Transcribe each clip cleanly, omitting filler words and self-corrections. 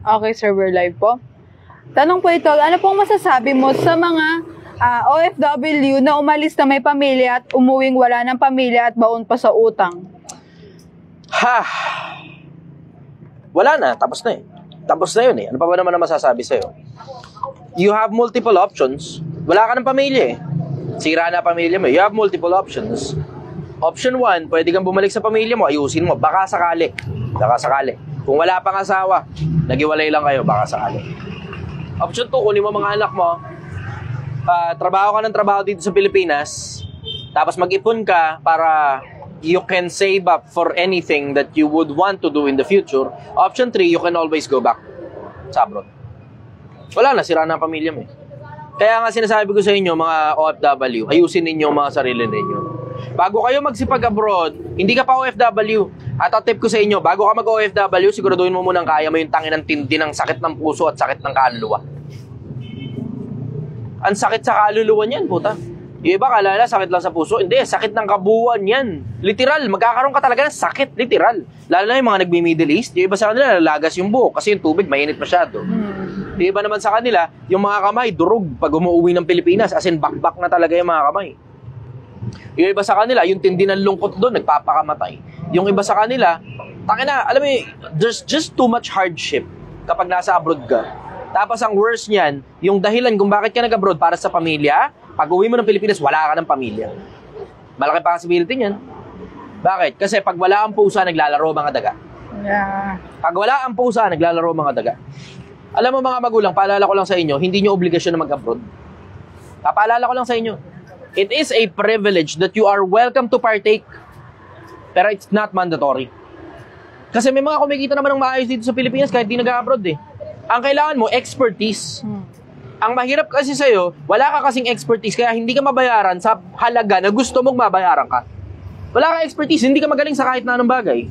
Okay, sir, we're live po. Tanong po ito, ano pong masasabi mo sa mga OFW na umalis na may pamilya at umuwing wala ng pamilya at baon pa sa utang? Wala na, tapos na eh. Tapos na yun eh. Ano pa ba naman na masasabi sa'yo? You have multiple options. Wala ka ng pamilya eh. Sira na pamilya mo. You have multiple options. Option 1, pwede kang bumalik sa pamilya mo, ayusin mo. Baka sakali. Baka sakali. Kung wala pang asawa, nagiwalay lang kayo, baka sakali. Option 2, kunin mo mga anak mo, trabaho ka ng trabaho dito sa Pilipinas, tapos mag-ipon ka para you can save up for anything that you would want to do in the future. Option 3, you can always go back sa abroad. Wala na, sira na ang pamilya mo eh. Kaya nga sinasabi ko sa inyo, mga OFW, ayusin ninyo mga sarili ninyo. Bago kayo magsipag abroad, hindi ka pa OFW. At ang tip ko sa inyo, bago ka mag-OFW, siguraduhin mo munang kaya mo yung tangin ng tindi ng sakit ng puso at sakit ng kaluluwa. Ang sakit sa kaluluwa niyan, puta. Yung iba kalala, sakit lang sa puso. Hindi, sakit ng kabuuan yan. Literal, magkakaroon ka talaga ng sakit, literal. Lalo na yung mga nagbi-Middle East, yung iba sa kanila, lalagas yung buhok kasi yung tubig, mainit masyado. Yung iba naman sa kanila, yung mga kamay, durog pag umuwi ng Pilipinas, as in bakbak na talaga yung mga kamay. Yung iba sa kanila, yung tindi ng lungkot doon, nagpapakamatay. Yung iba sa kanila, takina, alam mo, there's just too much hardship kapag nasa abroad ka. Tapos ang worst niyan, yung dahilan kung bakit ka nag-abroad para sa pamilya, pag uwi mo ng Pilipinas, wala ka ng pamilya. Malaki possibility niyan. Bakit? Kasi pag wala ang pusa, naglalaro mga daga. Yeah. Pag wala ang pusa, naglalaro mga daga. Alam mo mga magulang, paalala ko lang sa inyo, hindi nyo obligasyon na mag-abroad. Papaalala ko lang sa inyo, it is a privilege that you are welcome to partake. Pero it's not mandatory. Kasi may mga kumikita naman ng maayos dito sa Pilipinas kahit di nag-abroad eh. Ang kailangan mo, expertise. Ang mahirap kasi sa'yo, wala ka kasing expertise kaya hindi ka mabayaran sa halaga na gusto mong mabayaran ka. Wala kang expertise, hindi ka magaling sa kahit na anong bagay.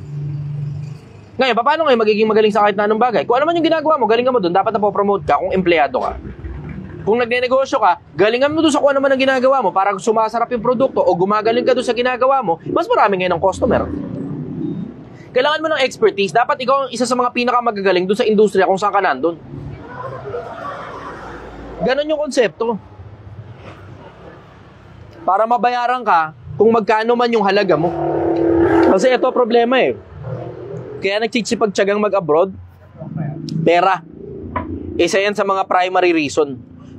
Ngayon, paano ngayon magiging magaling sa kahit na anong bagay? Kung ano man yung ginagawa mo, galing ka mo doon, dapat napopromote ka kung empleyado ka. Kung nagnenegosyo ka, galingan mo doon sa kung ano man ang ginagawa mo para sumasarap yung produkto o gumagaling ka doon sa ginagawa mo, mas marami ngayon ng customer. Kailangan mo ng expertise. Dapat ikaw ang isa sa mga pinakamagagaling doon sa industriya kung saan ka nandun. Ganon yung konsepto. Para mabayaran ka kung magkano man yung halaga mo. Kasi ito problema eh. Kaya nagtsitsipagtsagang mag-abroad, pera. Isa yan sa mga primary reason.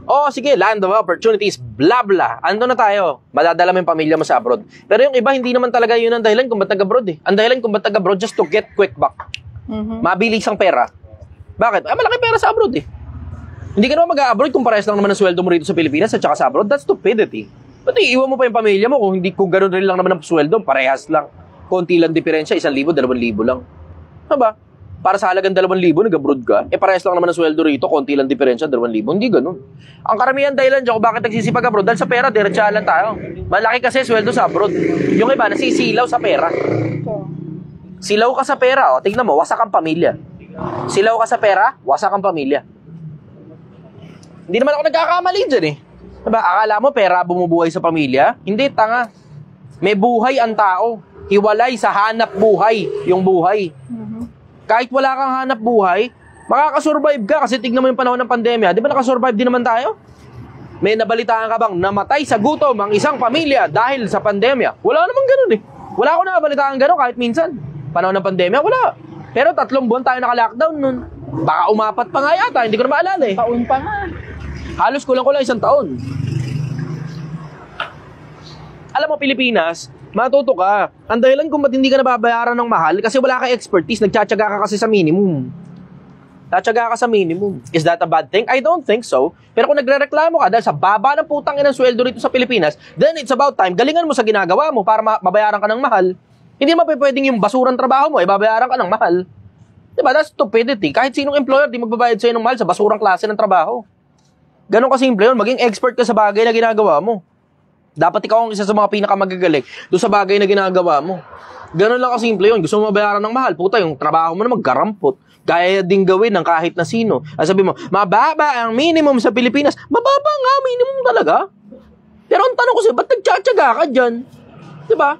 Oh, sige, land of opportunities, blah blah. Ando na tayo. Madadala mo yung pamilya mo sa abroad. Pero yung iba, hindi naman talaga yun ang dahilan kung ba't nag-abroad eh. Ang dahilan kung ba't nag-abroad just to get quick back. Mabilis ang pera. Bakit? Malaki pera sa abroad eh. Hindi ka naman mag-abroad kung parehas lang naman ang sweldo mo rito sa Pilipinas at saka sa abroad. That's stupidity. Ba't iiwan mo pa yung pamilya mo kung gano'n rin lang naman ang sweldo, parehas lang. Konti lang diferensya, 1,000, 2,000 lang. Diba? Para sa halagang 2,000, nag-abroad ka, parehas lang naman ang sweldo rito, konti lang diferensya, 2,000. Hindi ganun. Ang karamihan dahilan dyan kung bakit nagsisipag abroad, dahil sa pera, diretsahan lang tayo. Malaki kasi sweldo sa abroad. Yung iba, nasisilaw sa pera. Silaw ka sa pera, o, tignan mo, wasak ang pamilya. Silaw ka sa pera, wasak ang pamilya. Hindi naman ako nagkakamali dyan eh. Diba? Akala mo pera bumubuhay sa pamilya? Hindi, tanga. May buhay ang tao. Hiwalay sa hanap buhay yung buhay. Kahit wala kang hanap buhay, makakasurvive ka kasi tignan mo yung panahon ng pandemya. Di ba nakasurvive din naman tayo? May nabalitaan ka bang namatay sa gutom ang isang pamilya dahil sa pandemya? Wala naman ganun eh. Wala akong nabalitaan ganun kahit minsan. Panahon ng pandemya, wala. Pero 3 buwan tayo naka-lockdown nun. Baka umapat pa nga yata, hindi ko na maalala eh. Taon pa nga. Halos kulang-kulang 1 taon. Alam mo, Pilipinas, matuto ka. Ang dahilan kung ba't hindi ka nababayaran ng mahal, kasi wala kang expertise, nagtsatsaga ka kasi sa minimum. Tatsaga ka sa minimum. Is that a bad thing? I don't think so. Pero kung nagrereklamo ka dahil sa baba ng putang inang sweldo rito sa Pilipinas, then it's about time, galingan mo sa ginagawa mo para mabayaran ka ng mahal. Hindi naman pwedeng yung basurang trabaho mo, babayaran ka ng mahal. Diba? That's stupidity. Kahit sinong employer, di magbabayad sa'yo ng mahal sa basurang klase ng trabaho. Ganon kasimple yun. Maging expert ka sa bagay na ginagawa mo. Dapat ikaw ang isa sa mga pinakamagagaling doon sa bagay na ginagawa mo. Ganon lang kasimple yun. Gusto mo mabayaran ng mahal, puta, yung trabaho mo na magkarampot. Kaya din gawin ng kahit na sino. At sabi mo, mababa ang minimum sa Pilipinas. Mababa nga, minimum talaga. Pero ang tanong ko sa'yo, ba't nagtsatsaga ka dyan? Diba?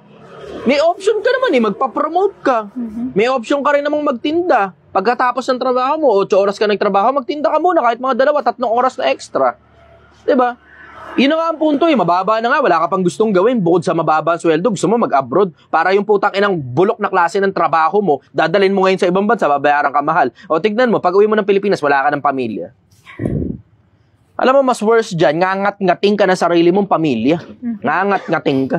May option ka naman magpapromote ka. May option ka rin namang magtinda. Pagkatapos ng trabaho mo, 8 oras ka nagtrabaho, magtinda ka muna kahit mga 2-3 oras na extra. Diba? Yun na nga ang punto eh. Mababa na nga. Wala ka pang gustong gawin bukod sa mababa ang sweldo. Gusto mo mag-abroad para yung putang inang bulok na klase ng trabaho mo, dadalhin mo ngayon sa ibang bansa, babayaran ka mahal. O tignan mo, pag uwi mo ng Pilipinas, wala ka ng pamilya. Alam mo, mas worse dyan, ngangat-ngating ka na sarili mong pamilya. Ngangat-ngating ka.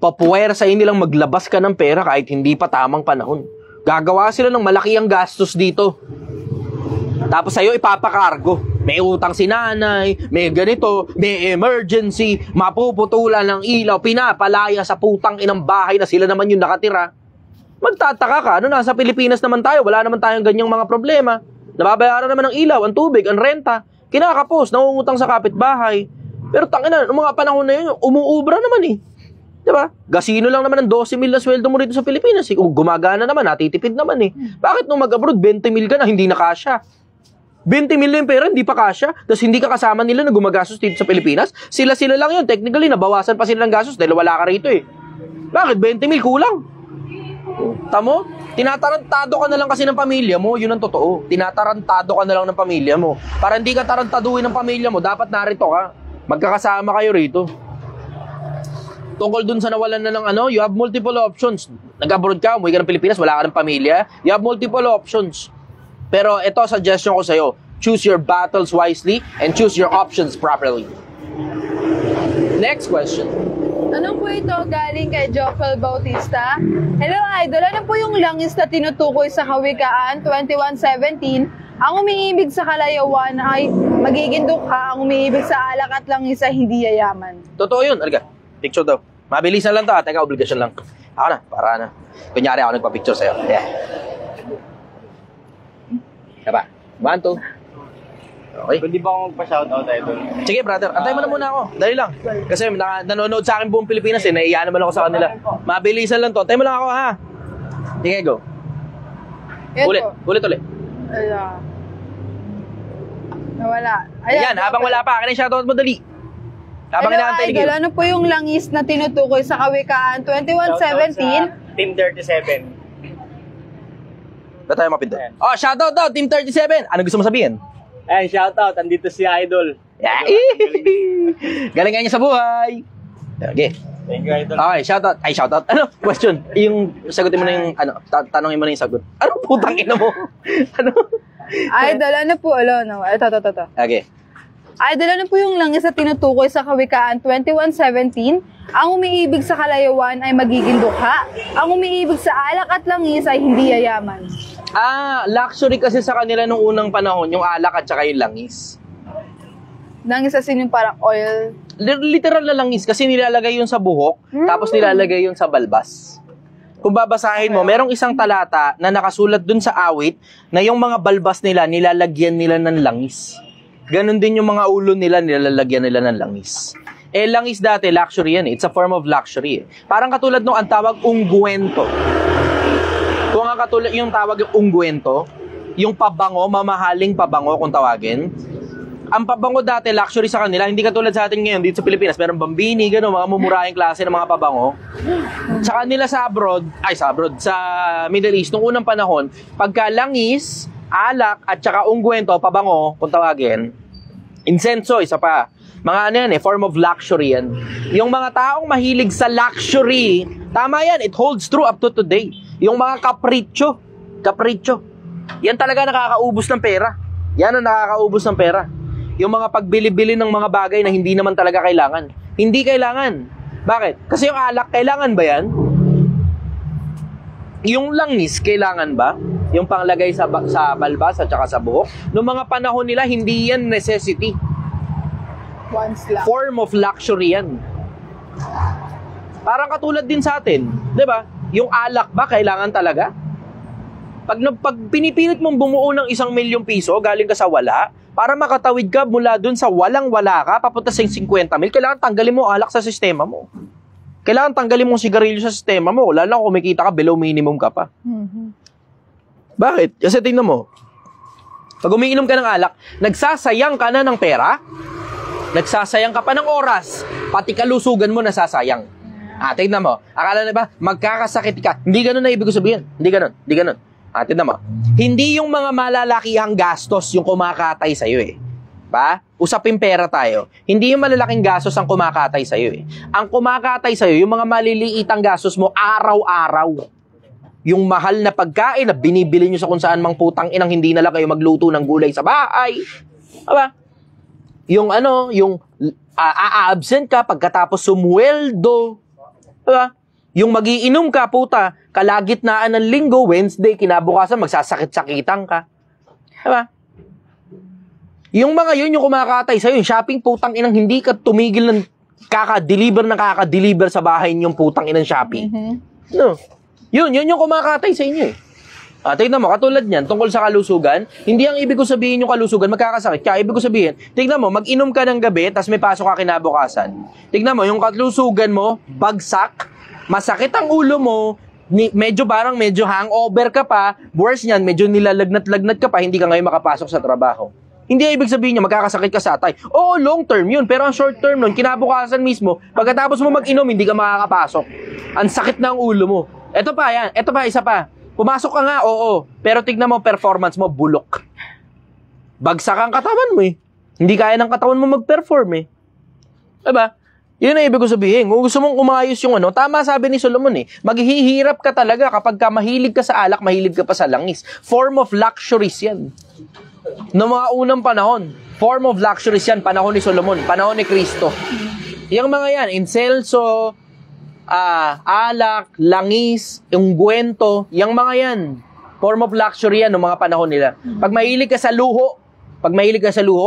Papuwersahin nilang maglabas ka ng pera kahit hindi pa tamang panahon. Gagawa sila ng malaki ang gastos dito. Tapos sa'yo ipapakargo. May utang si nanay, may ganito, may emergency, mapuputulan ng ilaw, pinapalaya sa putang inang bahay na sila naman yung nakatira. Magtataka ka, nasa Pilipinas naman tayo, wala naman tayong ganyang mga problema. Nababayaran naman ng ilaw, ang tubig, ang renta, kinakapos, nangungutang sa kapitbahay. Pero tangina, noong mga panahon na yun, umuubra naman eh. Diba? Gasino lang naman ng 12,000 na sweldo mo rito sa Pilipinas. Eh. Kung gumagana naman, natitipid naman eh. Bakit nung mag-abroad, 20,000 ka na, hindi na kasya? 20,000 yung pera, hindi pa kasya. Tapos hindi ka kasama nila na gumagastos dito sa Pilipinas. Sila lang yun. Technically, nabawasan pa sila ng gastos dahil wala ka rito eh. Bakit? 20,000 kulang. Tamo? Tinatarantado ka na lang kasi ng pamilya mo. Yun ang totoo. Tinatarantado ka na lang ng pamilya mo. Para hindi ka tarantaduhin ng pamilya mo, dapat narito ka. Magkakasama kayo rito. Tungkol dun sa nawalan na ng you have multiple options. Nag-abroad ka, umuwi ka ng Pilipinas, wala ka ng pamilya. You have multiple options. Pero ito, suggestion ko sa'yo, choose your battles wisely and choose your options properly. Next question. Tanong po ito galing kay Joffel Bautista. Hello Idol, ano po yung langis na tinutukoy sa Kawikaan 21:17? Ang umiibig sa kalayawan ay magiging dukha, ang umiibig sa alak at langis ay hindi yayaman. Totoo yun, alga. Picture daw. Mabilisan lang to ha. Teka, obligasyon lang. Ako na, para na. Kunyari ako nagpa-picture sa'yo. Yeah. Kaba? 1, 2. Okay. Pwede ba akong magpa-shoutout tayo doon? Sige, brother. Antay mo na muna ako. Dali lang. Kasi nanonood sa akin buong Pilipinas eh. Naiiyan naman ako sa kanila. Mabilisan lang to. Antay mo lang ako ha. Sige, go. Ulit. Ulit. Ayan. Nawala. Ayan, habang wala pa. Akin yung shoutout mo, dali. Habang Hello inaantay Idol, ano po yung langis na tinutukoy sa Kawikaan 21:17? Team 37. Ba tayo mapinda? Oh, shoutout daw, Team 37. Ano gusto mo sabihin? Ayan, shoutout. Andito si Idol. Galing nga niya sa buhay. Okay. Thank you, Idol. Okay, shoutout. Ay, shoutout. Ano? Question. Yung sagutin mo na yung, tanongin mo na yung sagot. Ano putang ina mo? Ano? Idol, ano po? Ito. Okay. Idol, ano po yung langis na tinutukoy sa Kawikaan 21:17? Ang umiibig sa kalayawan ay magiging dukha. Ang umiibig sa alak at langis ay hindi yayaman. Luxury kasi sa kanila nung unang panahon, yung alak at saka yung langis. Langis asin yung parang oil. Literal na langis kasi nilalagay yun sa buhok, tapos nilalagay yun sa balbas. Kung babasahin mo, merong isang talata na nakasulat dun sa awit na yung mga balbas nila, nilalagyan nila ng langis. Ganon din yung mga ulo nila, nilalagyan nila ng langis. Langis dati, luxury yan eh. It's a form of luxury eh. Parang katulad nung ang tawag ungguento. Kung ang katulad yung tawag yung ungguento, yung pabango, mamahaling pabango kung tawagin. Ang pabango dati, luxury sa kanila. Hindi katulad sa atin ngayon, dito sa Pilipinas, merong bambini, gano'n, mga mumurahing klase ng mga pabango. Sa kanila sa Middle East, nung unang panahon, pagka langis, alak, at saka ungguento, pabango, kung tawagin, insenso, isa pa. Mga ano yan form of luxury yan. Yung mga taong mahilig sa luxury, tama yan, it holds true up to today. Yung mga kapritsyo, yan talaga nakakaubos ng pera. Yan ang nakakaubos ng pera. Yung mga pagbili-bili ng mga bagay na hindi naman talaga kailangan. Hindi kailangan. Bakit? Kasi yung alak, kailangan ba yan? Yung langis, kailangan ba? Yung panglagay sa balbas at saka sa buhok? Noong mga panahon nila, hindi yan necessity. Once lang. Form of luxury yan. Parang katulad din sa atin. Diba? Yung alak ba, kailangan talaga? Pag pinipilit mong bumuo ng 1,000,000 piso, galing ka sa wala, para makatawid ka mula dun sa walang-wala ka, papunta sa 50,000, kailangan tanggalin mo alak sa sistema mo. Kailangan tanggalin mo sigarilyo sa sistema mo. Lalo kung kumikita ka, below minimum ka pa. Bakit? Kasi tingnan mo, pag umiinom ka ng alak, nagsasayang ka na ng pera, nagsasayang ka pa ng oras, pati kalusugan mo nasasayang. Tingnan mo, akala na ba, magkakasakit ka. Hindi ganun na ibig ko sabihin. Hindi ganun. Atin naman. Hindi yung mga malalakihang gastos yung kumakatay sa'yo eh. Ba? Usapin pera tayo. Hindi yung malalaking gastos ang kumakatay sa'yo eh. Ang kumakatay sa'yo, yung mga maliliitang gastos mo araw-araw. Yung mahal na pagkain na binibili nyo sa kung saan mang putang inang hindi na lang kayo magluto ng gulay sa bahay. Aba? Yung yung a-absent ka pagkatapos sumweldo. Aba? Yung magiinom ka, puta, kalagitnaan ng linggo, Wednesday, kinabukasan, magsasakit-sakitan ka. Diba? Yung mga yun, yung kumakatay sa'yo, yung shopping, putang inang hindi ka tumigil ng kaka-deliver sa bahay niyong putang inang Shopee. No. Yun yung kumakatay sa inyo eh. Tignan mo, katulad niyan, tungkol sa kalusugan, hindi ang ibig ko sabihin yung kalusugan, magkakasakit. Kaya ibig ko sabihin, tignan mo, mag-inom ka ng gabi, tas may pasok ka kinabukasan. Tignan mo, yung kalusugan mo, bagsak, masakit ang ulo mo, medyo hangover ka pa, worse niyan, medyo nilalagnat-lagnat ka pa, hindi ka ngayon makapasok sa trabaho. Hindi ibig sabihin niya, magkakasakit ka sa atay. Oo, long term yun, pero ang short term nun, kinabukasan mismo, pagkatapos mo mag-inom, hindi ka makakapasok. Ang sakit na ang ulo mo. Ito pa, isa pa. Pumasok ka nga, oo, pero tignan mo, performance mo, bulok. Bagsak ang katawan mo eh. Hindi kaya ng katawan mo mag-perform eh. Diba? Yun ang ibig ko sabihin. Kung gusto mong umayos yung tama sabi ni Solomon eh, maghihirap ka talaga kapag ka mahilig ka sa alak, mahilig ka pa sa langis. Form of luxuries yan. Noong mga unang panahon, form of luxuries yan, panahon ni Solomon, panahon ni Kristo. Yung mga yan, inselso, alak, langis, ungguento, yung mga yan, form of luxury yan noong mga panahon nila. Pag mahilig ka sa luho,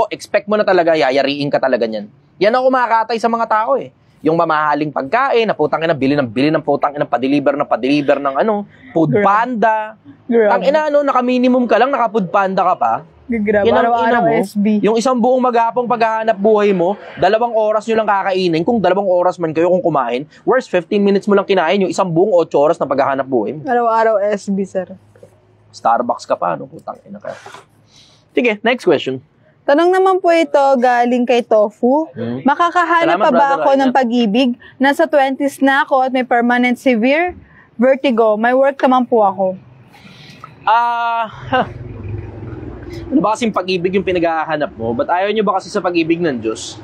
expect mo na talaga, yayariin ka talaga niyan. Yan ang kumakatay sa mga tao eh. Yung mamahaling pagkain, na putang ina, bili ng putang ina, pa-deliver ng food panda. Ang ina, naka-minimum ka lang, naka-food panda ka pa. Grabe, araw-araw SB. Yung isang buong maghapong paghahanap buhay mo, 2 oras nyo lang kakainin, kung 2 oras man kayo kung kumain, worst 15 minutes mo lang kinain, yung isang buong 8 oras na paghahanap buhay mo. Araw-araw SB, sir. Starbucks ka pa, putang ina ka. Sige, next question. Tanong naman po ito, galing kay Tofu. Makakahanap Salamat, pa ba brother ako ng Ryan. pag-ibig? Nasa 20s na ako at may permanent severe vertigo. May work naman po ako. Ano ba kasing pag-ibig yung pinaghahanap mo? Ba't ayaw nyo ba kasi sa pag-ibig ng Diyos?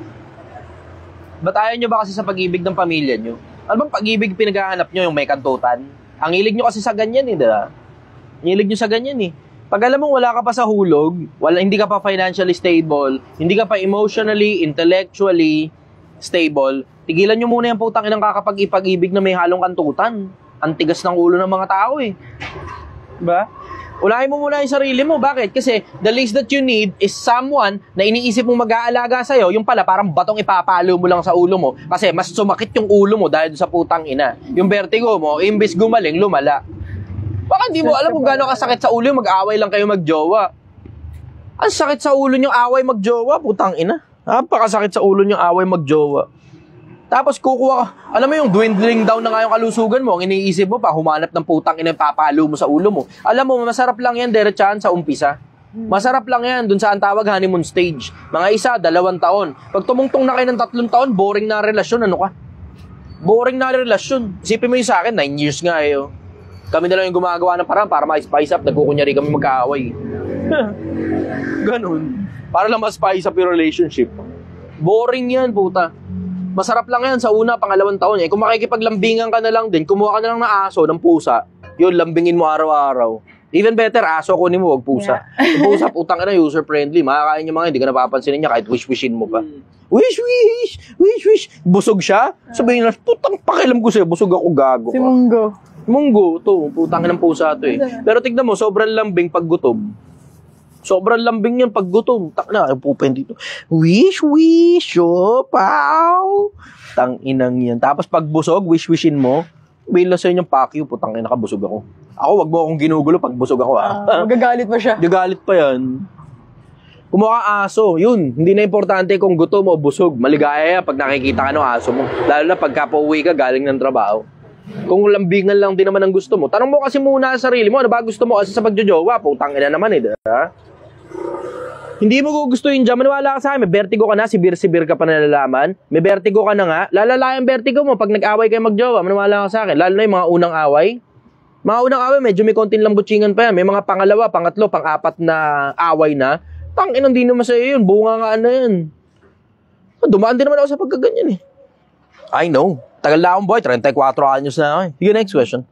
Ba't ayaw nyo ba kasi sa pag-ibig ng pamilya nyo? Ano bang pag-ibig pinaghahanap nyo, yung may kantutan? Ang hilig nyo kasi sa ganyan eh, diba? Ang hilig nyo sa ganyan eh. Pag alam mo wala ka pa sa hulog, hindi ka pa financially stable, hindi ka pa emotionally, intellectually stable, tigilan nyo muna yung putang inang kakapag-ipag-ibig na may halong kantutan. Ang tigas ng ulo ng mga tao eh. Diba? Unahin mo muna yung sarili mo. Bakit? Kasi the least that you need is someone na iniisip mong mag-aalaga sa'yo, yung pala parang batong ipapalo mo lang sa ulo mo kasi mas sumakit yung ulo mo dahil sa putang ina. Yung vertigo mo, imbes gumaling, lumala. Baka hindi mo alam kung gaano kasakit sa ulo yung mag-away lang kayo magjowa. Ang sakit sa ulo niyong away magjowa, putang ina. Napakasakit sa ulo niyong away magjowa. Tapos kukuha ka, alam mo yung dwindling down na nga yung kalusugan mo, ang iniisip mo pa, humanap ng putang ina, papalo mo sa ulo mo. Alam mo, masarap lang yan, diretsahan sa umpisa. Masarap lang yan, dun sa ang tawag honeymoon stage. Mga 1, 2 taon. Pag tumungtong na kayo ng 3 taon, boring na relasyon, ano ka? Boring na relasyon. Isipin mo yung sa akin, 9 years nga eh. Kami na lang yung gumagawa ng parang para ma-spice up, nagkukunyari kami magkaaway. Ganun. Para lang ma-spice up yung relationship. Boring yan, puta. Masarap lang yan sa una, 2 taon. Kung makikipaglambingan ka na lang din, kumuha ka na lang ng aso, ng pusa, yun, lambingin mo araw-araw. Even better, aso kunin mo, wag pusa. Yeah. Yung pusa, putang ka na, user-friendly. Makakain yung mga, hindi ka napapansinin niya kahit wish-wishin mo pa. Wish. Busog siya. Sabihin na, putang pakialam ko sa'yo, busog ako, gago ka. Si Munggo, to, putang ng pusa to eh. Pero tignan mo, sobrang lambing pag gutom. Sobrang lambing yan pag gutom. Takna, pupen dito. Wish, pow. Tang inang yan. Tapos pag busog, wish-wishin mo, bila sa'yo yung pakyo, putang ina ka, busog ako. Ako, wag mo akong ginugulo pag busog ako Magagalit pa siya. Gagalit pa yan. Kumuha ka aso, yun. Hindi na importante kung gutom o busog. Maligaya pag nakikita ka ng aso mo. Lalo na pagka pauwi ka galing ng trabaho. Kung lambingan lang din naman ang gusto mo, tanong mo kasi muna sa sarili mo, ano ba gusto mo? Kasi sa pagjojowa, putang ina naman eh, diba? Hindi mo gugustuhin dyan, maniwala ka sa akin, may vertigo ka na, sibir ka pa nalalaman, may vertigo ka na nga, lalala yung vertigo mo pag nag-away kayo magjowa, maniwala ka sa akin, lalo na yung mga unang away, Mga unang away, medyo may konting lambutsingan pa yan. May mga pangalawa, pangatlo, pang-apat na away na. Tangin, hindi naman sa'yo yun. Bunga nga na yan. Dumaan din naman ako sa pagkaganyan eh. I know. Tagal na akong boy. 34 anyos na ako eh. Sige, next question.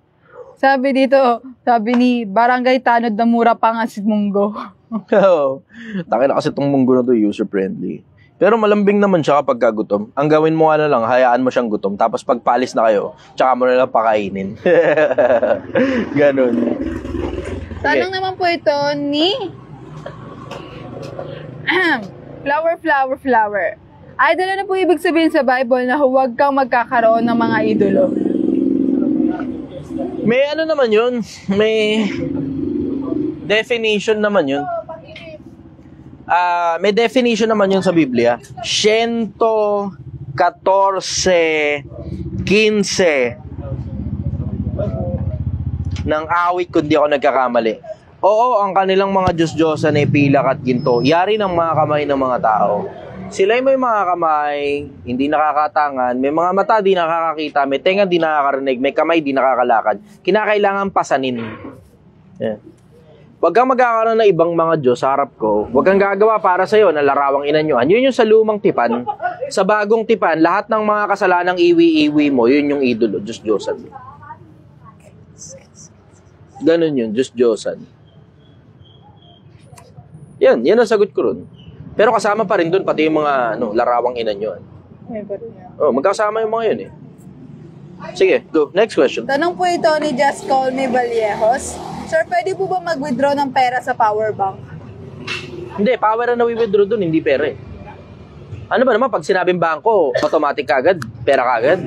Sabi dito, sabi ni Barangay Tanod na mura pa nga si Munggo. Tangin na kasi itong munggo na to user-friendly. Pero malambing naman siya kapag gutom. Ang gawin mo nga na lang, hayaan mo siyang gutom. Tapos pag paalis na kayo, tsaka mo na lang pakainin. Ganon. Tanong naman po ito ni Flower. Idol, ano po ibig sabihin sa Bible na huwag kang magkakaroon ng mga idolo? May ano naman yun? May definition naman yun. May definition naman yun sa Biblia. 114:15 ng awit kung di ako nagkakamali. Oo, ang kanilang mga Diyos-Diyosan ay pilak at ginto. Yari ng mga kamay ng mga tao. Sila'y may mga kamay, hindi nakakatangan, may mga mata, di nakakakita, may tenga, di nakakarinig, may kamay, di nakakalakad. Kinakailangan pasanin. Yeah. Huwag kang magkakaroon ng ibang mga Diyos sa harap ko. Huwag kang gagawa para sa'yo na larawang inanyuan. Yun yung sa lumang tipan. Sa bagong tipan, lahat ng mga kasalanang iwi-iwi mo, yun yung idolo, Diyos-Diyosan. Ganon yun, Diyos-Diyosan. Yan ang sagot ko ron. Pero kasama pa rin dun, pati yung mga larawang inanyuan. Oh, magkasama yung mga yun eh. Sige, go. Next question. Tanong po ito ni Just Call Me Vallejos. Sir, pwede po ba mag-withdraw ng pera sa power bank? Hindi, power na nawi-withdraw dun, hindi pera eh. Ano ba naman, pag sinabing bangko, automatic kagad, pera kagad?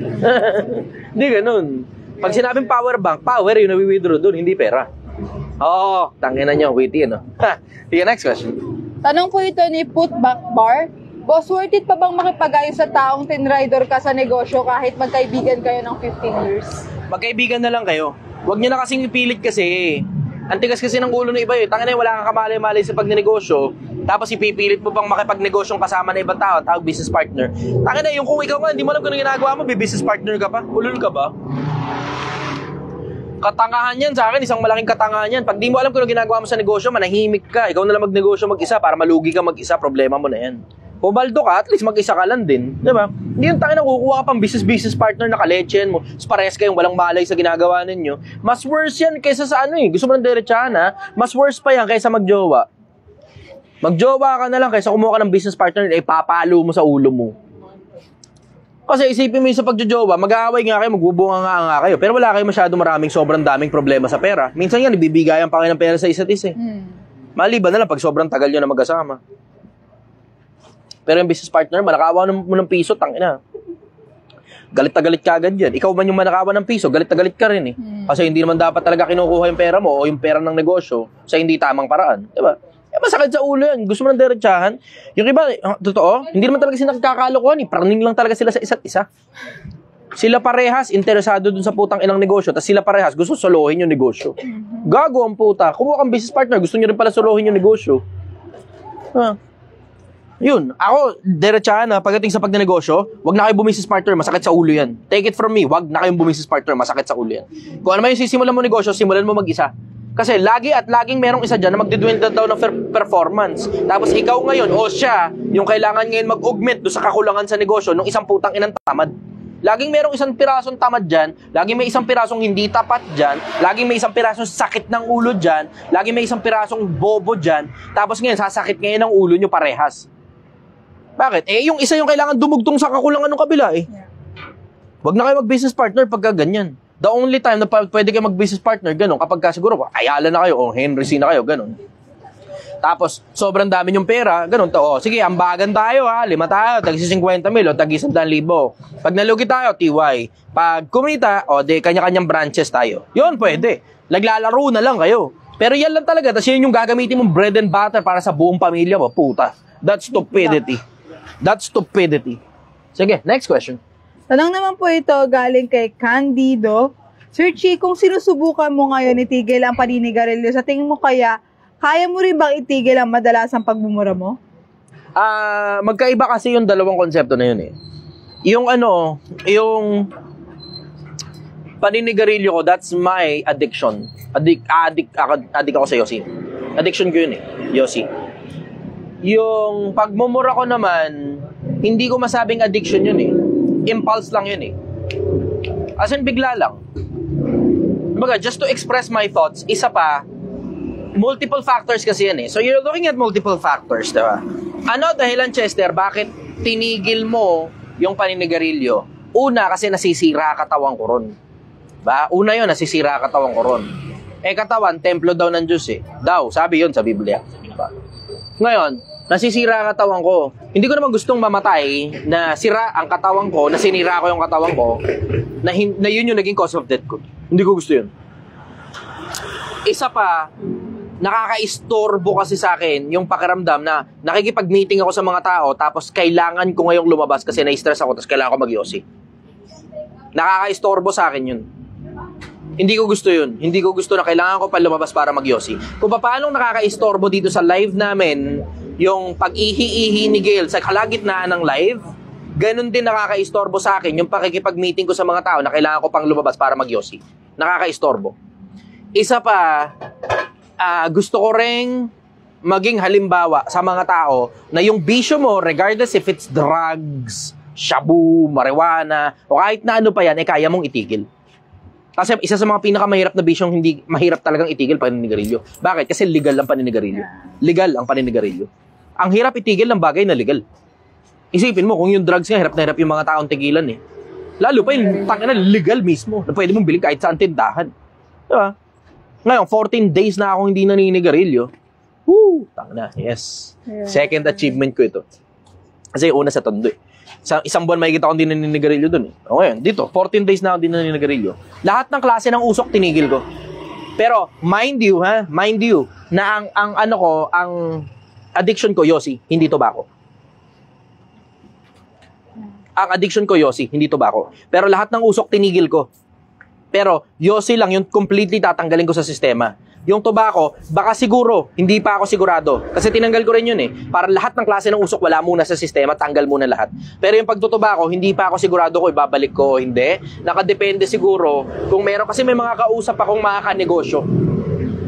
Hindi ganun. Pag sinabing power bank, power yung nawi-withdraw dun, hindi pera. Oo, tangina nyo, witty, no? Sige, next question. Tanong po ito ni Putback Bar. Boss, worth it pa bang makipag-ayos sa taong tinrider ka sa negosyo kahit magkaibigan kayo ng 15 years? Magkaibigan na lang kayo. Huwag nyo na kasing ipilit kasi. Ang tigas kasi ng ulo ng iba eh. Tangina, wala kang kamalay-malay sa pagnenegosyo. Tapos ipipilit mo pang makipagnegosyong kasama na ibang tao, tawag business partner. Tangina, yung kung ikaw nga, hindi mo alam kung ano ginagawa mo, business partner ka pa. Ulul ka ba? Katangahan yan sa akin, isang malaking katangahan yan. Pag di mo alam kung ano ginagawa mo sa negosyo, manahimik ka. Ikaw na lang magnegosyo mag-isa para malugi ka mag-isa, problema mo na yan. Pubaldo ka, at least mag-isa ka lang din. Diba? Hindi yung tangin na kukuha ka pang business partner na kaletchen mo. Pares kayong walang malay sa ginagawa ninyo. Mas worse yan kaysa sa ano eh. Gusto mo ng diretsahan ha? Mas worse pa yan kaysa magjowa. Magjowa ka na lang kaysa kumuha ka ng business partner na ipapalo mo sa ulo mo. Kasi isipin mo yung sa pagjojowa, mag-aaway nga kayo, magbubunga nga kayo. Pero wala kayo masyado sobrang daming problema sa pera. Minsan yan, ibibigayan pa kayo ng pera sa isa't isa eh. Maliban na lang pag sobrang tagal nyo na magkasama. Pero yung business partner, manakawan mo ng piso, tangina. Galit na galit ka agad yan. Ikaw man yung manakawan ng piso, galit na galit ka rin eh. Kasi hindi naman dapat talaga kinukuha yung pera mo o yung pera ng negosyo sa hindi tamang paraan. Diba? Masakit sa ulo yan. Gusto mo ng diretsahan. Yung iba, totoo, hindi naman talaga sila nagkakalokohan eh. Paraning lang talaga sila sa isa't isa. Sila parehas, interesado dun sa putang ilang negosyo, tapos sila parehas, gusto solohin yung negosyo. Gago ang puta. Kumuha kang business partner, gusto nyo rin pala solohin yung negosyo. Yun, ako, diretsahan na, pagdating sa pagnenegosyo, wag na kayo bumisis partner, masakit sa ulo yan. Take it from me, wag na kayong bumisis partner, masakit sa ulo yan. Kung ano man yung sisimulan mo negosyo, simulan mo mag-isa. Kasi lagi at laging merong isa dyan na magdidwell daw ng performance. Tapos ikaw ngayon, o siya, yung kailangan ngayon mag-augment do sa kakulangan sa negosyo ng isang putang inang tamad. Laging merong isang pirasong tamad dyan, laging may isang pirasong hindi tapat dyan, laging may isang pirasong sakit ng ulo dyan, laging may isang pirasong bobo dyan, tapos ngayon sasakit ngayon ang ulo nyo parehas. Bakit? Eh, yung isa yung kailangan dumugtong sa kakulangan ng kabila eh. Wag na kayo mag-business partner pagka ganyan. The only time na pwede kayo mag-business partner, ganun, kapag ka siguro, Ayala na kayo, o Henry C na kayo, ganun. Tapos, sobrang dami yung pera, ganun to, sige, ambagan tayo ha, 5 tayo, tagsi 50 mil, o tagsi 100,000. Pag nalugi tayo, TY. Pag kumita, de kanya-kanyang branches tayo. Yun, pwede. Naglalaro na lang kayo. Pero yan lang talaga, tapos yun yung gagamitin mong bread and butter para sa buong pamilya mo, puta. That's stupidity. That's stupidity. Sige, next question. Tanong naman po ito galing kay Candido. Sir Chi, kung sinusubukan mo ngayon itigil ang paninigarilyo, sa tingin mo kaya mo rin bang itigil ang madalasang pagbumura mo? Magkaiba kasi yung dalawang konsepto na yun eh. Yung paninigarilyo ko, that's my addiction. Addict ako sa Yossi. Addiction ko yun eh, Yossi. Yung pagmumura ko naman, hindi ko masabing addiction yun eh. Impulse lang yun eh. As in, bigla lang. Kumbaga, just to express my thoughts, isa pa, multiple factors kasi yan eh. So, you're looking at multiple factors, diba? Ano dahilan, Chester, bakit tinigil mo yung paninigarilyo? Una, kasi nasisira katawan ko ron. Ba? Una yun, nasisira katawan ko ron. Katawan, templo daw ng Diyos eh. Daw, sabi yun sa Biblia. Diba? Ngayon, nasisira katawan ko. Hindi ko naman gustong mamatay na sira ang katawan ko, na sinira ko yung katawan ko, na yun yung naging cause of death ko. Hindi ko gusto yun. Isa pa, nakaka-istorbo kasi sa akin yung pakiramdam na nakikipag-meeting ako sa mga tao tapos kailangan ko ngayong lumabas kasi na-stress ako tapos kailangan ko mag-yosi. Nakaka-istorbo sa akin yun. Hindi ko gusto yun. Hindi ko gusto na kailangan ko pa lumabas para mag-yosi. Kung paano nakaka-istorbo dito sa live namin, yung pag-ihi-ihi ni Gail sa kalagitnaan ng live, ganun din nakaka-istorbo sa akin yung pakikipag-meeting ko sa mga tao na kailangan ko pang lumabas para mag-yosi. Nakaka-istorbo. Isa pa, gusto ko ring maging halimbawa sa mga tao na yung bisyo mo, regardless if it's drugs, shabu, marijuana, o kahit na ano pa yan, kaya mong itigil. Kasi isa sa mga pinakamahirap na bisyong hindi mahirap talagang itigil, paninigarilyo. Bakit? Kasi legal ang paninigarilyo. Legal ang paninigarilyo. Ang hirap itigil ng bagay na legal. Isipin mo, kung yung drugs nga, hirap na hirap yung mga taong tigilan eh. Lalo pa yung tangina legal mismo, na pwede mong bilhin kahit saan tindahan. Diba? Ngayon, 14 days na akong hindi naninigarilyo. Woo! Tangina, yes. Second achievement ko ito. Kasi una sa Tondo eh. Isang buwan makikita ko hindi naninigarilyo dun eh. O ngayon, dito, 14 days na ako hindi naninigarilyo. Lahat ng klase ng usok tinigil ko. Pero, mind you, na ang addiction ko, Yossi, hindi tobacco. Ang addiction ko, Yossi, hindi tobacco. Pero lahat ng usok tinigil ko. Pero, Yossi lang yung completely tatanggalin ko sa sistema. Yung tobacco, baka siguro, hindi pa ako sigurado. Kasi tinanggal ko rin yun eh. Para lahat ng klase ng usok, wala muna sa sistema, tanggal muna lahat. Pero yung pagtutobacco, hindi pa ako sigurado kung ibabalik ko o hindi. Nakadepende siguro kung meron. Kasi may mga kausap akong mga kanegosyo.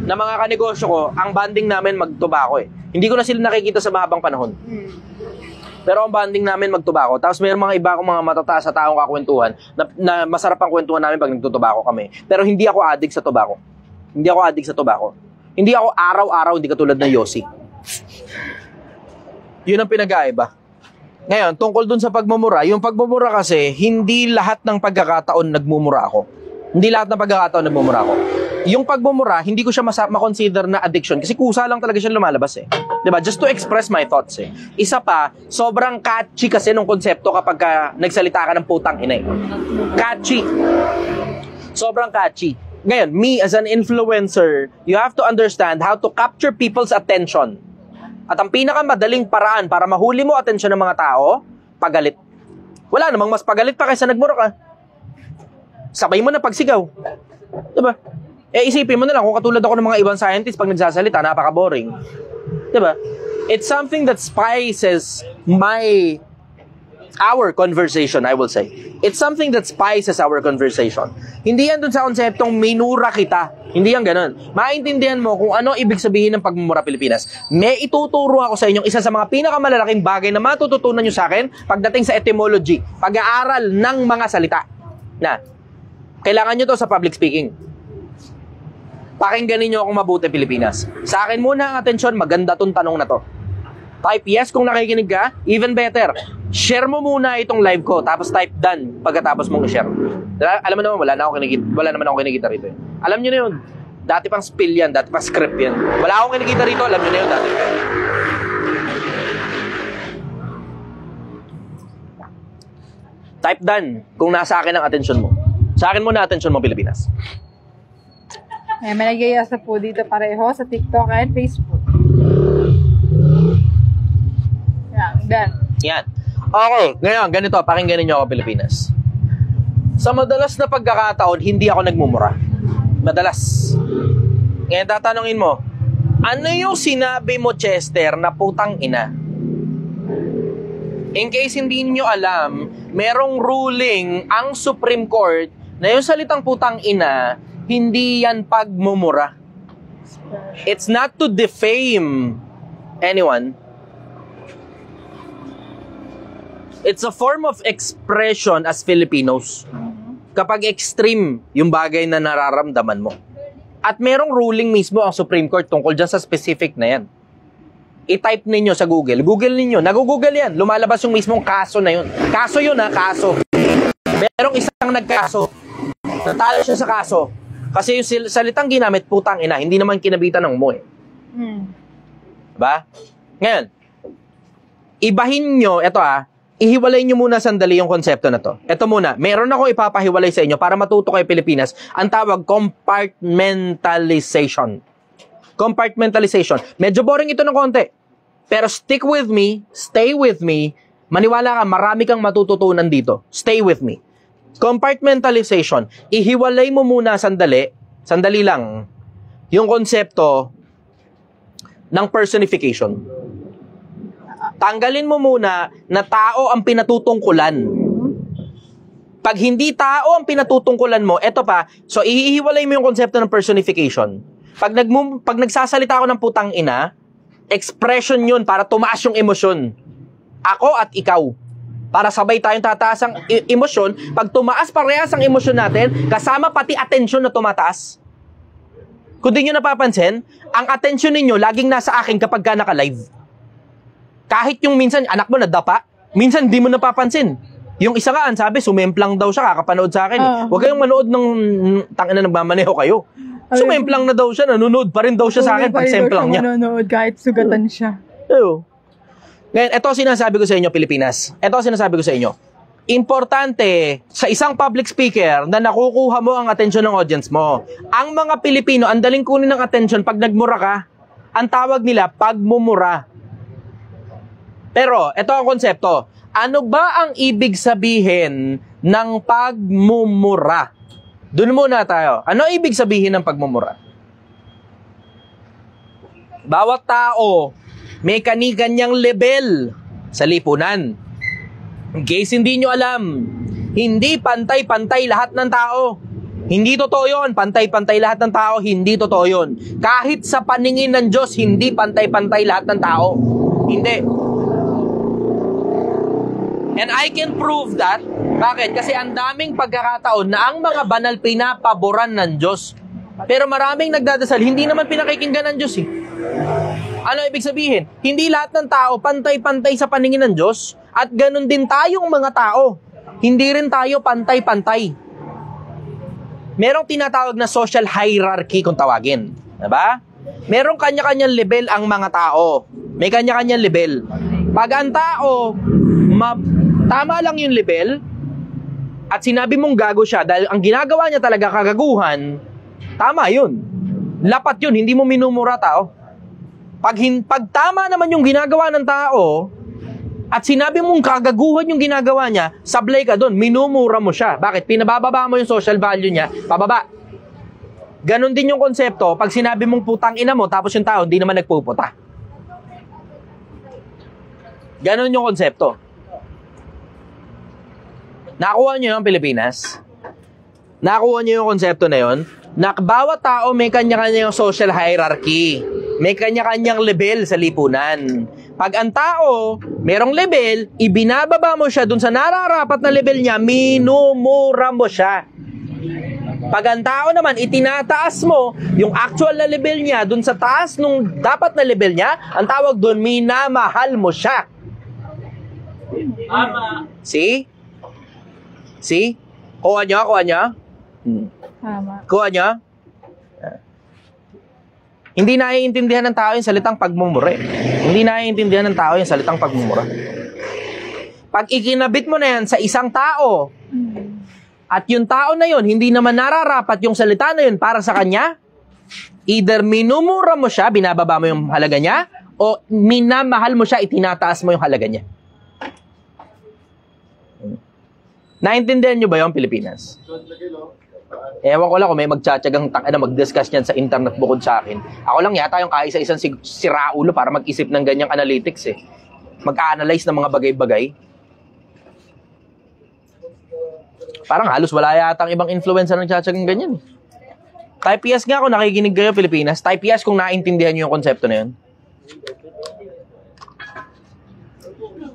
Na mga kanegosyo ko, ang banding namin magtobacco eh. Hindi ko na sila nakikita sa mahabang panahon. Pero ang banding namin magtobacco. Tapos mayroong mga iba akong mga matataas sa taong kakwentuhan na masarap ang kwentuhan namin pag nagtutobacco kami. Pero hindi ako addict sa tobacco. Hindi ako addict sa tobacco. Hindi ako araw-araw, hindi katulad ng Yossi. Yun ang pinag-aiba. Ngayon, tungkol dun sa pagmumura, yung pagmumura kasi, hindi lahat ng pagkakataon nagmumura ako. Hindi lahat ng pagkakataon nagmumura ako. Yung pagmumura, hindi ko siya ma-consider na addiction kasi kusa lang talaga siya lumalabas eh. Diba? Just to express my thoughts eh. Isa pa, sobrang catchy kasi nung konsepto kapag nagsalita ka ng putang ina eh. Catchy. Sobrang catchy. Ngayon, me as an influencer, you have to understand how to capture people's attention. At ang pinakamadaling paraan para mahuli mo atensyon ng mga tao, pagalit. Wala namang mas pagalit pa kaysa nagmura ka. Sabay mo na pagsigaw. Diba? Isipin mo na lang, kung katulad ako ng mga ibang scientists, pag nagsasalita, napaka-boring. Diba? It's something that spices our conversation, I will say. It's something that spices our conversation. Hindi yan dun sa konseptong minura kita. Hindi yan ganun. Maintindihan mo kung ano ibig sabihin ng pagmumura Pilipinas. May ituturo ako sa inyong isa sa mga pinakamalalaking bagay na matututunan nyo sa akin pagdating sa etymology, pag-aaral ng mga salita. Na, kailangan nyo to sa public speaking. Pakinggan ninyo akong mabuti Pilipinas. Sa akin muna ang atensyon, maganda tong tanong na to. Type yes kung nakikinig ka, even better. Share mo muna itong live ko, tapos type done pagkatapos mong i-share. Alam mo naman, wala naman ako kinikita rito eh. Alam nyo na yun, dati pang spill yan, dati pang script yan. Wala akong kinikita rito, alam nyo na yun dati. Type done kung nasa akin ang atensyon mo. Sa akin muna atensyon mo, Pilipinas. May nagayasa po dito pareho sa TikTok and Facebook. Yan. Okay, ngayon, ganito, pakinggan niyo ako, Pilipinas. Sa madalas na pagkakataon, hindi ako nagmumura. Madalas. Ngayon, tatanungin mo, ano yung sinabi mo, Chester, na putang ina? In case hindi niyo alam, merong ruling ang Supreme Court na yung salitang putang ina, hindi yan pagmumura. It's not to defame anyone. It's a form of expression as Filipinos. Kapag extreme yung bagay na nararamdaman mo. At merong ruling mismo ang Supreme Court tungkol dyan sa specific na yan. I-type ninyo sa Google. Google ninyo. Nag-google yan. Lumalabas yung mismong kaso na yun. Kaso yun ha, kaso. Merong isang nagkaso. Natalo siya sa kaso. Kasi yung salitang ginamit, putang ina, hindi naman kinabitan ng mo eh. Diba? Ngayon, ibahin nyo, eto ihiwalay nyo muna sandali yung konsepto na to. Eto muna, meron ako ipapahiwalay sa inyo para matuto kayo Pilipinas. Ang tawag, compartmentalization. Compartmentalization. Medyo boring ito ng konti. Pero stick with me, stay with me, maniwala ka, marami kang matututunan dito. Stay with me. Compartmentalization. Ihiwalay mo muna sandali lang, yung konsepto ng personification. Tanggalin mo muna na tao ang pinatutungkulan. Pag hindi tao ang pinatutungkulan mo, eto pa, so ihihiwalay mo yung konsepto ng personification. Pag nagsasalita ako ng putang ina, expression yun para tumaas yung emosyon. Ako at ikaw. Para sabay tayong tataas ang emosyon. Pag tumaas parehas ang emosyon natin, kasama pati atensyon na tumataas. Kung di nyo napapansin, ang atensyon ninyo laging nasa akin kapag ka naka-live. Kahit yung minsan, anak mo nadapa, minsan di mo napapansin. Yung isa nga, sabi, sumemplang daw siya, kakapanood sa akin. Huwag kayong manood ng tangina nagmamaneho kayo. Sumemplang na daw siya, nanonood pa rin daw siya sa akin pag semplang niya. Manonood kahit sugatan siya. Eyo. Ngayon, ito sinasabi ko sa inyo, Pilipinas. Ito sinasabi ko sa inyo. Importante sa isang public speaker na nakukuha mo ang atensyon ng audience mo. Ang mga Pilipino, ang daling kunin ng atensyon pag nagmura ka, ang tawag nila, pagmumura. Pero, ito ang konsepto. Ano ba ang ibig sabihin ng pagmumura? Doon muna tayo. Ano ibig sabihin ng pagmumura? Bawat tao, may kani-kanyang level sa lipunan. In case hindi nyo alam, hindi pantay-pantay lahat ng tao. Hindi totoo yun. Pantay-pantay lahat ng tao, hindi totoo yun. Kahit sa paningin ng Diyos, hindi pantay-pantay lahat ng tao. Hindi. And I can prove that. Bakit? Kasi ang daming pagkakataon na ang mga banal pinapaboran ng Diyos. Pero maraming nagdadasal, hindi naman pinakikinggan ng Diyos eh. Ano ibig sabihin? Hindi lahat ng tao pantay-pantay sa paningin ng Diyos. At ganun din tayong mga tao. Hindi rin tayo pantay-pantay. Merong tinatawag na social hierarchy kung tawagin. Diba? Merong kanya-kanyang level ang mga tao. May kanya-kanyang level. Pag ang tao, tama lang yung level, at sinabi mong gago siya dahil ang ginagawa niya talaga kagaguhan, tama yun. Lapat yun, hindi mo minumura tao. Pag tama naman yung ginagawa ng tao, at sinabi mong kagaguhan yung ginagawa niya, sablay ka doon, minumura mo siya. Bakit? Pinabababa mo yung social value niya, pababa. Ganon din yung konsepto, pag sinabi mong putang ina mo, tapos yung tao, hindi naman nagpuputa. Ganon yung konsepto. Nakuha nyo yung Pilipinas? Nakuha nyo yung konsepto na yun? Na bawat tao may kanya-kanyang social hierarchy. May kanya-kanyang level sa lipunan. Pag ang tao, merong level, ibinababa mo siya dun sa nararapat na level niya, minumura mo siya. Pag ang tao naman, itinataas mo yung actual na level niya dun sa taas nung dapat na level niya, ang tawag dun, minamahal mo siya. See? See? Kuha nyo? Tama. Kuha nyo? Hindi naiintindihan ng tao yung salitang pagmumura. Hindi naiintindihan ng tao yung salitang pagmumura. Pag ikinabit mo na yan sa isang tao, at yung tao na yun, hindi naman nararapat yung salita na yun para sa kanya, either minumura mo siya, binababa mo yung halaga niya, o minamahal mo siya, itinataas mo yung halaga niya. Naintindihan nyo ba yung Pilipinas? Ewan ko lang kung may magtsatsagang mag-discuss niyan sa internet bukod sa akin. Ako lang yata yung kaisa-isang siraulo para mag-isip ng ganyang analytics eh. Mag-analyze ng mga bagay-bagay. Parang halos wala yatang ibang influencer ng tiyatsagang ganyan. Type yes nga kung nakikinig kayo, Pilipinas. Type yes kung naintindihan nyo yung konsepto na yun.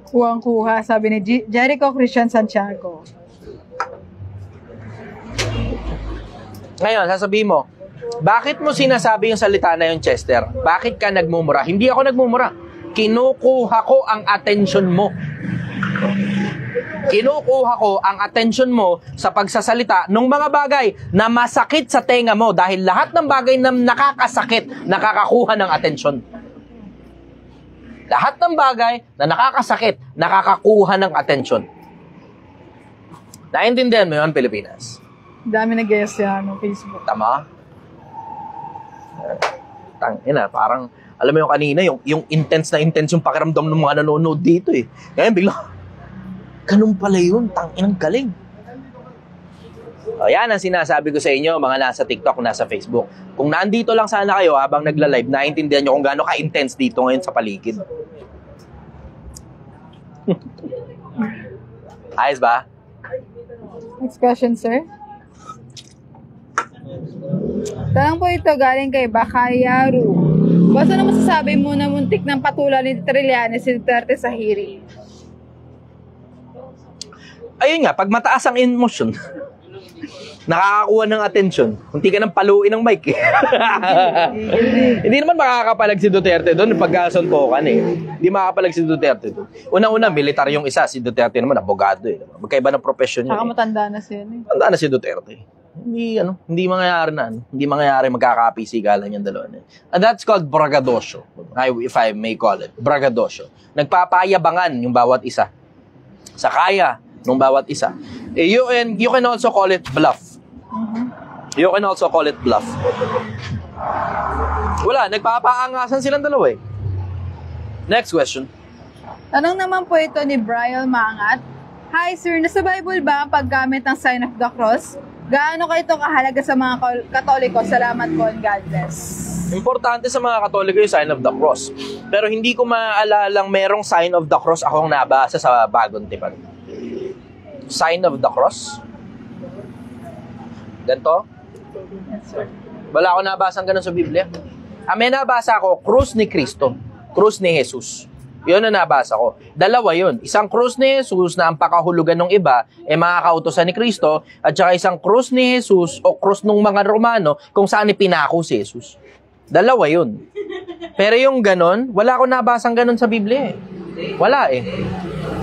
Kuhang-kuha, sabi ni Jericho Christian Santiago. Ngayon, sasabihin mo, bakit mo sinasabi yung salita na yun, Chester? Bakit ka nagmumura? Hindi ako nagmumura. Kinukuha ko ang attention mo. Kinukuha ko ang attention mo sa pagsasalita ng mga bagay na masakit sa tenga mo dahil lahat ng bagay na nakakasakit, nakakakuha ng attention. Lahat ng bagay na nakakasakit, nakakakuha ng attention. Naintindihan mo yun, Pilipinas? Dami nag-guess yan no Facebook. Tama? Tangina, parang, alam mo yung kanina, yung intense yung pakiramdam ng mga nanonood dito eh. Ngayon, bigla, ganun pala yun, tanginang galing. O, yan ang sinasabi ko sa inyo, mga nasa TikTok, nasa Facebook. Kung nandito lang sana kayo habang nagla-live, naintindihan nyo kung gaano ka-intense dito ngayon sa paligid. Ayos ba? Next question, sir. Tanong po ito galing kay Bakayaru. Basta na masasabi mo na muntik ng patulan ni Trillanes si Duterte sa hearing? Ayun nga, pag mataas ang emotion, nakakakuha ng attention. Kunti ka ng paluin ng mic. Hindi naman makakapalag si Duterte doon pagkasuntukan eh. Hindi makakapalag si Duterte doon. Unang-una, militar yung isa. Si Duterte naman, abogado eh. Magkaiba ng profesyon niya. Saka eh. matanda na siya. Tanda na si Duterte. Hindi mangyayari na. Hindi mangyayari magkakapisigalan yung dalawa na. And that's called braggadocio. If I may call it. Braggadocio. Nagpapayabangan yung bawat isa. Sa kaya ng bawat isa. You can also call it bluff. You can also call it bluff. Wala, nagpapaangasan silang dalawa eh. Next question. Tanong naman po ito ni Brian Maangat. Hi sir, nasa Bible ba ang paggamit ng sign of the cross? Gaano ka ito kahalaga sa mga Katoliko? Salamat po and God bless. Importante sa mga Katoliko yung sign of the cross. Pero hindi ko maalalang merong sign of the cross akong nabasa sa Bagong Tipan. Sign of the cross? Ganito? Wala ako nabasang ganun sa Biblia. May nabasa ako, krus ni Kristo. Krus ni Jesus. Yun ang nabasa ko. Dalawa yun. Isang krus ni Jesus na ang pakahulugan ng iba makakautosan ni Kristo at saka isang krus ni Jesus o krus ng mga Romano kung saan ipinako si Jesus. Dalawa yun. Pero yung ganon, wala akong nabasang ganon sa Biblia eh. Wala eh.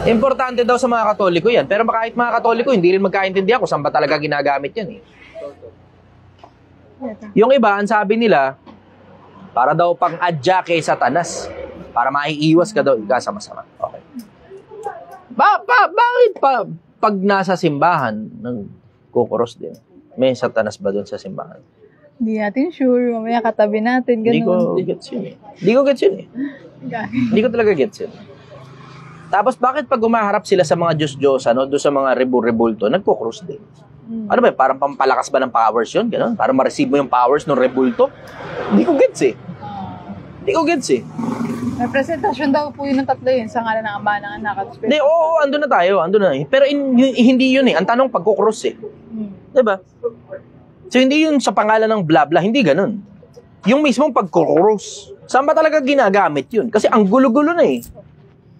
Importante daw sa mga Katoliko yan. Pero kahit mga Katoliko, hindi rin magkaintindihan kung saan ba talaga ginagamit yan eh. Yung iba, ang sabi nila, para daw pang-adya kay Satanas. Para maiiwas ka daw, ika sa masama. Okay. Bakit pa pag nasa simbahan, kukuros din? May Satanas ba doon sa simbahan? Hindi natin sure. Mamaya katabi natin. Hindi ko gets yun eh. Hindi ko talaga gets yun. Tapos bakit pag umaharap sila sa mga Diyos-Diyos, doon sa mga rebulto, nagkukrus din? Ano ba, parang pampalakas ba ng powers yun? Ganon? Para ma-receive mo yung powers ng rebulto? Hindi ko gets eh. May presentasyon daw po yun ng tatlo yun sa ngalan ng Ama, ng Anak at Espiritu. Hindi, oo, andun na tayo. Pero hindi yun eh. Ang tanong, pagkukrus eh. Diba? So, hindi yun sa pangalan ng bla-bla. Hindi ganun. Yung mismong pagkukrus. Saan ba talaga ginagamit yun? Kasi ang gulo-gulo na eh.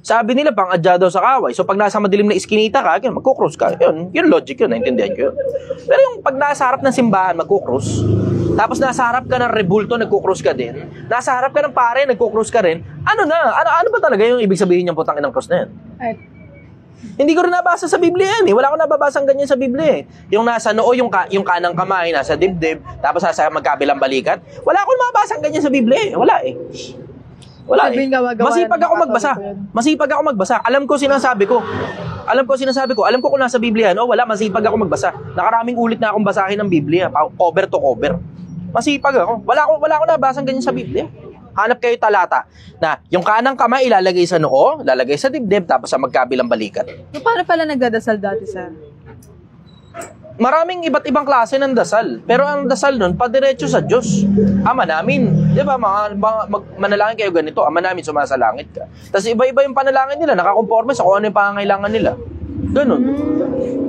Sabi nila, pang-adya daw sa kaway. So, pag nasa madilim na iskinita ka, magkukrus ka. Yun logic yun. Naintindihan ko yun. Pero yung pag nasa harap ng simbahan, magkukrus. Tapos nasa harap ka ng rebulto, nagkukrus ka din. Nasa harap ka ng pare, nagkukrus ka rin. Ano ba talaga yung ibig sabihin yung putang inang cross na yan? Hindi ko rin nabasa sa Biblia yan eh. Wala akong nababasang ganyan sa Biblia eh. Yung nasa noo, yung kanang kamay, nasa dibdib, tapos nasa magkabilang balikat. Wala akong mababasang ganyan sa Biblia eh. Wala eh. Masipag ako magbasa. Alam ko sinasabi ko. Alam ko kung nasa Biblia yan. Wala, masipag ako magbasa. Nakaraming ulit na akong basahin ng Biblia. Cover to cover. Masipag ako. Wala akong nabasang ganyan sa Biblia. Hanap kayo talata na yung kanang kamay ilalagay sa noo, ilalagay sa dibdib, tapos sa magkabilang balikat. So, paano pala nagdadasal dati sa... Maraming iba't ibang klase ng dasal. Pero ang dasal nun, padiretso sa Diyos. Ama namin. Di ba, manalangin kayo ganito. Ama namin, sumasalangit ka. Tapos iba-iba yung panalangin nila. Nakakonforme sa kung ano yung pangangailangan nila. Ganun.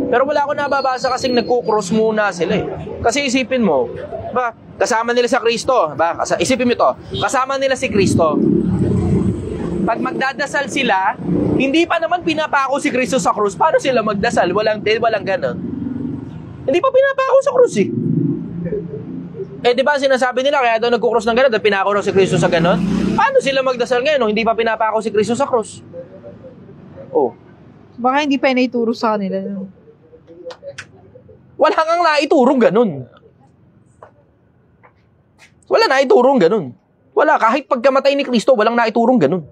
Pero wala ako nababasa kasing nagko-cross muna sila eh. Kasi isipin mo, ba, kasama nila sa Kristo, ba? Isipin mo ito, kasama nila si Kristo. Pag magdadasal sila, hindi pa naman pinapako si Kristo sa krus. Paano sila magdasal? Walang ganon. Hindi pa pinapako sa krus eh. Eh di ba sinasabi nila kaya daw nagko-cross ng ganon, dahil pinako raw si Kristo sa ganon? Paano sila magdasal ngayon no? Hindi pa pinapako si Kristo sa krus? Oh. Baka hindi pa inaituro sa kanila. Wala kang naiturong ganun. Wala naiturong ganun. Wala, kahit pagkamatay ni Kristo, walang naiturong ganun.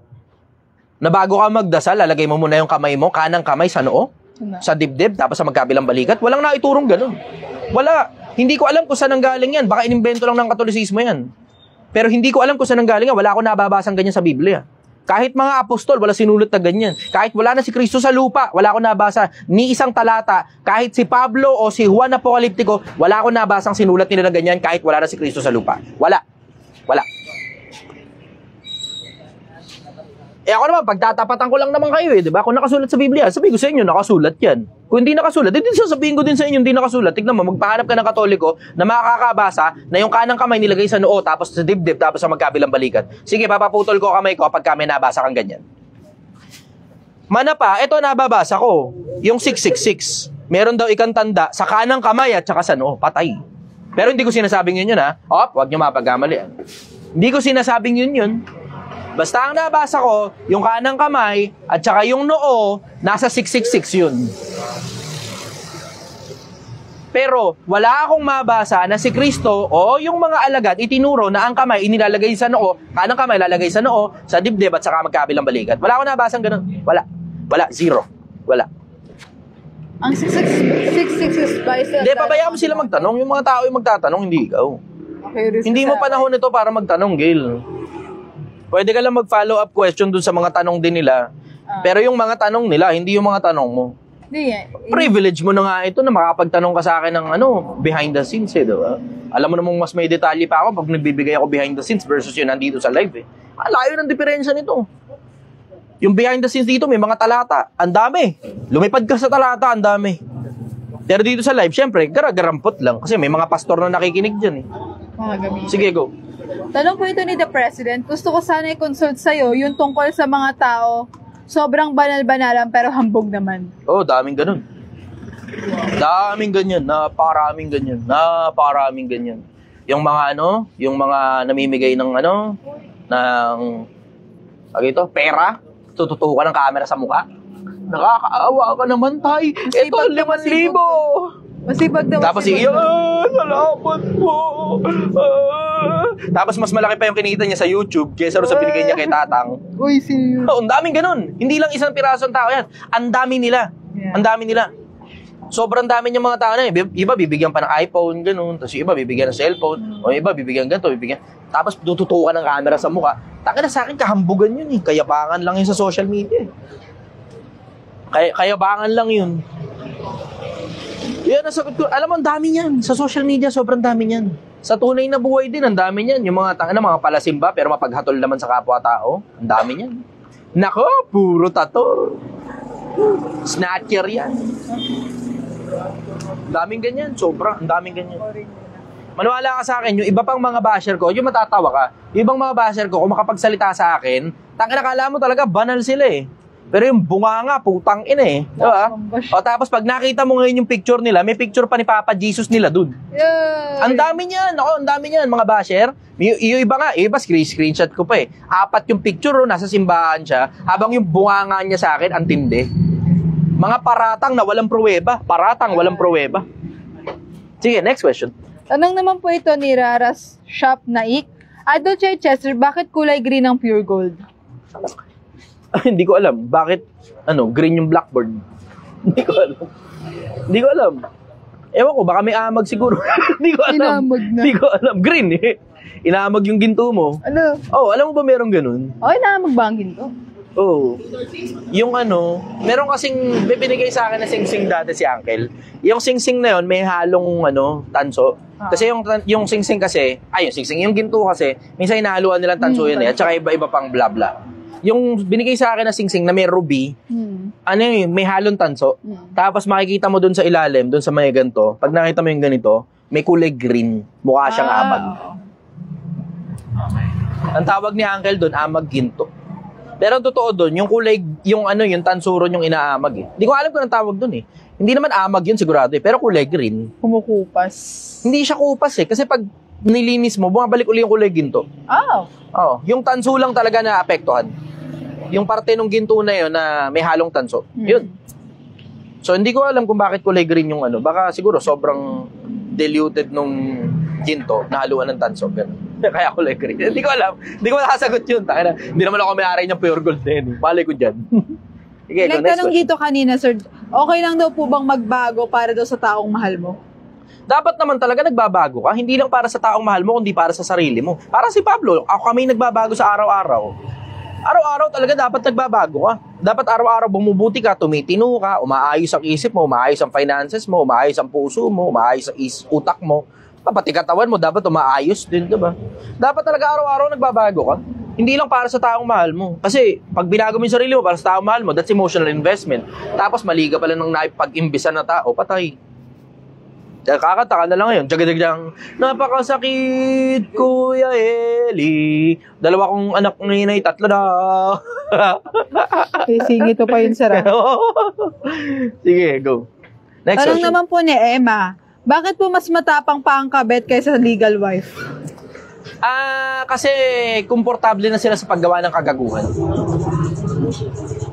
Na bago ka magdasal, lalagay mo muna yung kamay mo, kanang kamay sa noo, sa dibdib, tapos sa magkabilang balikat. Walang naiturong ganun. Wala. Hindi ko alam kung saan nanggaling yan. Baka inimbento lang ng Katolisismo yan. Pero hindi ko alam kung saan nanggaling yan. Wala akong nababasang ganyan sa Biblia. Kahit mga apostol, wala sinulat na ganyan. Kahit wala na si Kristo sa lupa, wala akong nabasa ni isang talata. Kahit si Pablo o si Juan Apokaliptiko, wala akong nabasang sinulat nila na ganyan kahit wala na si Kristo sa lupa. Wala. Wala. Eh ako naman, pagtatapatan ko lang naman kayo eh, di ba? Kung nakasulat sa Biblia, sabihin ko sa inyo, nakasulat yan. Kung hindi nakasulat, hindi sasabihin ko din sa inyo, hindi nakasulat. Tignan mo, magpahanap ka ng Katoliko na makakabasa na yung kanang kamay nilagay sa noo, tapos sa dibdib, tapos sa magkabilang balikat. Sige, papaputol ko kamay ko pag kami nabasa kang ganyan. Mana pa, ito nababasa ko, yung 666. Meron daw ikang tanda sa kanang kamay at saka sa noo, patay. Pero hindi ko sinasabing yun ha. Huwag nyo mapagkamali. Hindi ko sinasabing yun. Basta ang nabasa ko, yung kanang kamay at saka yung noo, nasa 666 yun. Pero wala akong mabasa na si Kristo o yung mga alagad itinuro na ang kamay inilalagay sa noo, kanang kamay lalagay sa noo, sa dibdib at saka magkabilang balikat. Wala akong nabasang ganun. Wala. Zero. Wala. Ang 666 ba? Hindi, pabayaan mo sila magtanong. Yung mga tao yung magtatanong, hindi ikaw. Okay, Hindi mo panahon ito para magtanong, Gail. Pwede ka lang mag-follow up question dun sa mga tanong din nila. Pero yung mga tanong nila, hindi yung mga tanong mo. Hindi Privilege mo na nga ito na makapagtanong ka sa akin ng behind the scenes eh, diba? Alam mo namang mas may detalye pa ako pag nagbibigay ako behind the scenes versus yun nandito sa live eh. Layo ng diferensya nito. Yung behind the scenes dito, may mga talata. Ang dami. Lumipad ka sa talata, ang dami. Pero dito sa live, syempre, garagarampot lang. Kasi may mga pastor na nakikinig dyan eh. mga gamit. Sige, go. Tanong po ito ni The President. Gusto ko sana i-consult sa'yo yung tungkol sa mga tao sobrang banal-banalan pero hambog naman. Daming ganun. Daming ganyan. Napakaraming ganyan. Yung mga yung mga namimigay ng pera, tututukan ng camera sa mukha. Nakakaawa ka naman, tay. Ito, 5,000. Masipag daw. Tapos salamat po. Tapos mas malaki pa yung kinita niya sa YouTube kaysa sa binigay niya kay Tatang. Uy, serious. Ang daming ganun. Hindi lang isang pirasong tao yan. Ang dami nila. Yeah. Ang dami nila. Sobrang dami niyang mga tao na eh. Iba bibigyan pa ng iPhone, ganun. Tapos iba bibigyan ng cellphone. O iba bibigyan ganito, bibigyan. Tapos tututukan ng camera sa mukha. Taka na sa akin, kahambugan yun eh. Kayabangan lang yun sa social media. Kayabangan lang yun. Yan, nasagot ko. Alam mo, ang dami niyan. Sa social media, sobrang dami niyan. Sa tunay na buhay din, ang dami niyan. Yung mga mga palasimba, pero mapaghatol naman sa kapwa-tao. Ang dami niyan. Nako, puro tato. Snatcher yan. Daming ganyan. Sobra, ang daming ganyan. Maniwala ka sa akin, yung iba pang mga basher ko, yung matatawa ka, yung ibang mga basher ko, kung makapagsalita sa akin, nakala mo talaga, banal sila eh. Pero yung bunganga, putang ina eh. Diba? O tapos pag nakita mo ngayon yung picture nila, may picture pa ni Papa Jesus nila dun. Yeah. Ang dami niyan. Ang dami niyan, mga basher. Yung iba screenshot ko pa eh. 4 yung picture, nasa simbahan siya, habang yung bunganga niya sa akin, ang tindi. Mga paratang na walang pruweba. Sige, next question. Tanong naman po ito ni Raras Shop Naik. Idol Chester, bakit kulay green ang pure gold? Hindi ko alam. Bakit, green yung blackboard? Hindi ko alam. Ewan ko, baka may amag siguro. Hindi ko alam. Inamag na. Hindi ko alam. Green eh. Inamag yung ginto mo. Ano? Alam mo ba merong ganun? Inamag ba ang ginto? Yung meron kasing binigay sa akin na singsing dati si Uncle. Yung singsing na yun, may halong tanso. Kasi yung singsing kasi, yung ginto kasi, minsan hinahaluan nilang tanso yun eh, at saka iba-iba pang bla bla. Yung binigay sa akin na singsing na may ruby, ano yun, may halong tanso. Tapos makikita mo dun sa ilalim, dun sa may ganito, pag nakita mo yung ganito, may kulay green. Mukha siyang amag. Oo. Ang tawag ni Uncle dun, amag ginto. Pero ang totoo dun, yung kulay, yung ano, yung tansuron yung inaamag eh. Hindi ko alam kung anong tawag dun eh. Hindi naman amag yun sigurado eh, pero kulay green. Kumukupas. Hindi siya kupas eh, kasi pag nilinis mo, bumabalik uli yung kulay ginto. Oh. Oo, yung tanso lang talaga na apektuhan. Yung parte ng ginto na yun na may halong tanso. Yun. So, hindi ko alam kung bakit kulay green yung ano. Baka siguro sobrang diluted nung ginto na haluan ng tanso. Pero, kaya kulay green. Hindi ko alam. Hindi ko nakasagot yun. Hindi naman ako may-ari ng pure gold na yun. Malay ko dyan. Sige, go, next Nagtanong question. dito kanina, sir, okay lang daw po bang magbago para daw sa taong mahal mo? Dapat naman talaga nagbabago ka. Hindi lang para sa taong mahal mo, kundi para sa sarili mo. Para si Pablo, ako kami nagbabago sa araw-araw. Araw-araw talaga dapat nagbabago ka. Dapat araw-araw bumubuti ka, tumitino ka, umaayos ang isip mo, umaayos ang finances mo, umaayos ang puso mo, umaayos ang utak mo. Pati katawan mo, dapat umaayos din, diba? Dapat talaga araw-araw nagbabago ka. Hindi lang para sa taong mahal mo. Kasi pag binago mo yung sarili mo para sa taong mahal mo, that's emotional investment. Tapos mali ka pala ng naipag-imbisan na tao, patay. Kakataka na lang ngayon. Jagadagdang, napakasakit, Kuya Eli. 2 kong anak ninay, 3 na. Singit to pa yun, sir. Sige, go. Next Tanong question. naman po ni Emma, bakit po mas matapang pa ang kabet kaysa legal wife? Kasi komportable na sila sa paggawa ng kagaguhan.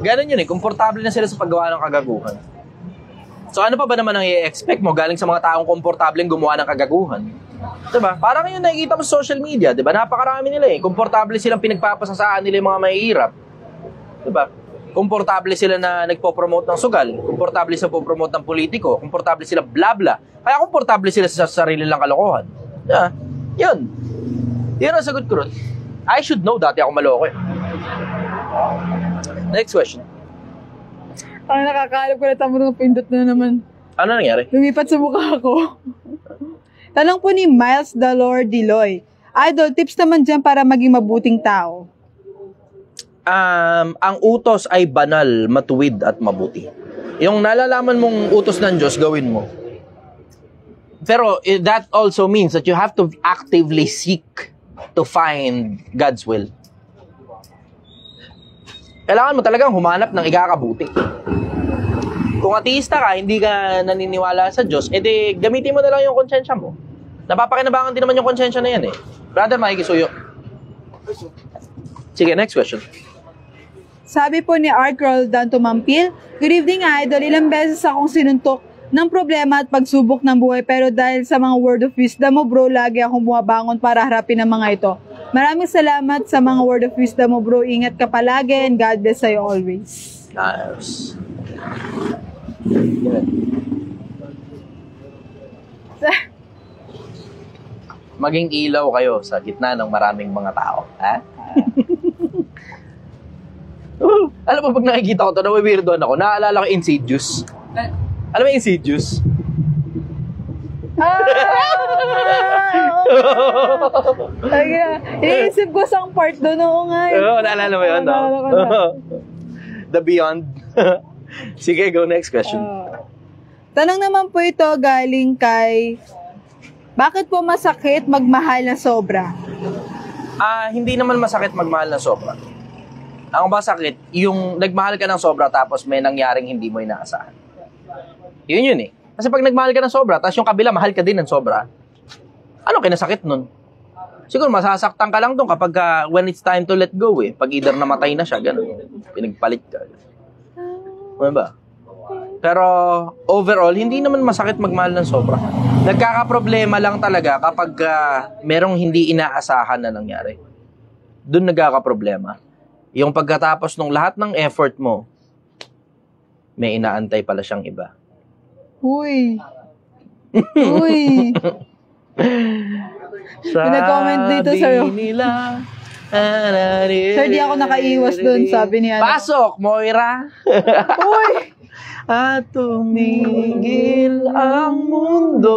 Ganun yun eh, komportable na sila sa paggawa ng kagaguhan. So ano pa ba naman ang i-expect mo galing sa mga taong komportableng gumawa ng kagaguhan? Diba? Parang yun nakikita mo sa social media, diba? Napakarami nila eh. Komportable silang pinagpapasasaan nila yung mga mahihirap. Diba? Komportable sila na nagpo-promote ng sugal. Komportable sila po-promote ng politiko. Komportable sila bla-bla. Kaya komportable sila sa sarili lang kalokohan. Yeah. Yun. Yun ang sagot ko ron. I should know, dati ako maloko eh. Next question. Ang nakakalap ko na tamo ng pindot na naman. Ano nangyari? Lumipat sa mukha ko. Tanong po ni Miles Dalor Diloy, Idol, tips naman dyan para maging mabuting tao. Ang utos ay banal, matuwid at mabuti. Yung nalalaman mong utos ng Diyos, gawin mo. Pero that also means that you have to actively seek to find God's will. Kailangan mo talagang humanap ng ikakabuti. Kung ateista ka, hindi ka naniniwala sa Diyos, edi gamitin mo na lang yung konsensya mo. Napapakinabangan din naman yung konsensya na yan eh. Brother, makikisuyo. Sige, next question. Sabi po ni Art Roldan Tumampil, good evening, Idol. Ilang beses akong sinuntok ng problema at pagsubok ng buhay, pero dahil sa mga word of wisdom mo, bro, lagi akong bumabangon para harapin ang mga ito. Maraming salamat sa mga word of wisdom mo, bro. Ingat ka palagi and God bless sa'yo always. Nice. Maging ilaw kayo sa gitna ng maraming mga tao. Ha? Alam mo, pag nakikita ko ito, nawiwirdoan ako. Naaalala ko Insidious. Alam mo Insidious? Iniisip ko sa part doon. Oo nga. Oo, naalala mo yun, no? Naalala ko na. The Beyond. Sige, go next question. Tanong naman po ito galing kay, bakit po masakit magmahal na sobra? Hindi naman masakit magmahal na sobra. Ang masakit, yung nagmahal ka ng sobra tapos may nangyaring hindi mo inaasahan. Yun eh. Kasi pag nagmahal ka ng sobra, tapos yung kabila, mahal ka din ng sobra, ano kinasakit nun? Siguro masasaktan ka lang doon kapag when it's time to let go eh. Pag either namatay na siya, gano'n. Pinagpalit ka. Ano ba? Pero overall, hindi naman masakit magmahal ng sobra. Nagkakaproblema lang talaga kapag merong hindi inaasahan na nangyari. Doon nagkakaproblema. Yung pagkatapos ng lahat ng effort mo, may inaantay pala siyang iba. Uy. Uy. Pinag-comment dito sa'yo. Nila, Sir, di ako nakaiwas dun, sabi ni ano. Pasok, Moira! Uy! At tumigil ang mundo.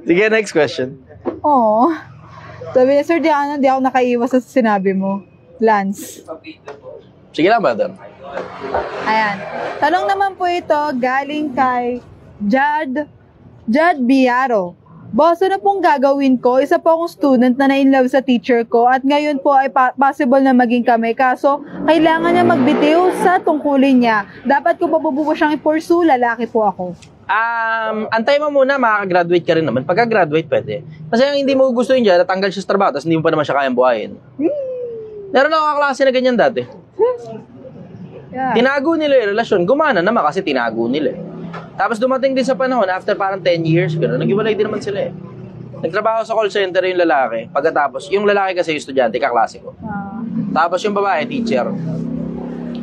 Sige, next question. Oh. Sabi niya, Sir Diana, di ako nakaiwas sa sinabi mo. Lance. Sige lang, brother. Ayan. Tanong naman po ito, galing kay Jad Biaro. Boss, ano pong gagawin ko? Isa po akong student na na-inlove sa teacher ko at ngayon po ay possible na maging kami. Kaso, kailangan niya magbitiw sa tungkulin niya. Dapat ko pa po siyang i-pursue, lalaki po ako. Antay mo muna, makaka-graduate ka rin naman. Pagka-graduate, pwede. Kasi ang hindi mo gusto yun dyan, natanggal siya sa trabaho, tapos hindi mo pa naman siya kayang buhayin. Meron ako kaklase na ganyan dati. Yeah. Tinago nila yung relasyon. Gumana naman kasi tinago nila eh. Tapos dumating din sa panahon, after parang 10 years, gano'n, nag-iwalay din naman sila eh. Nagtrabaho sa call center yung lalaki. Pagkatapos, yung lalaki kasi yung estudyante, kaklase ko. Tapos yung babae, teacher.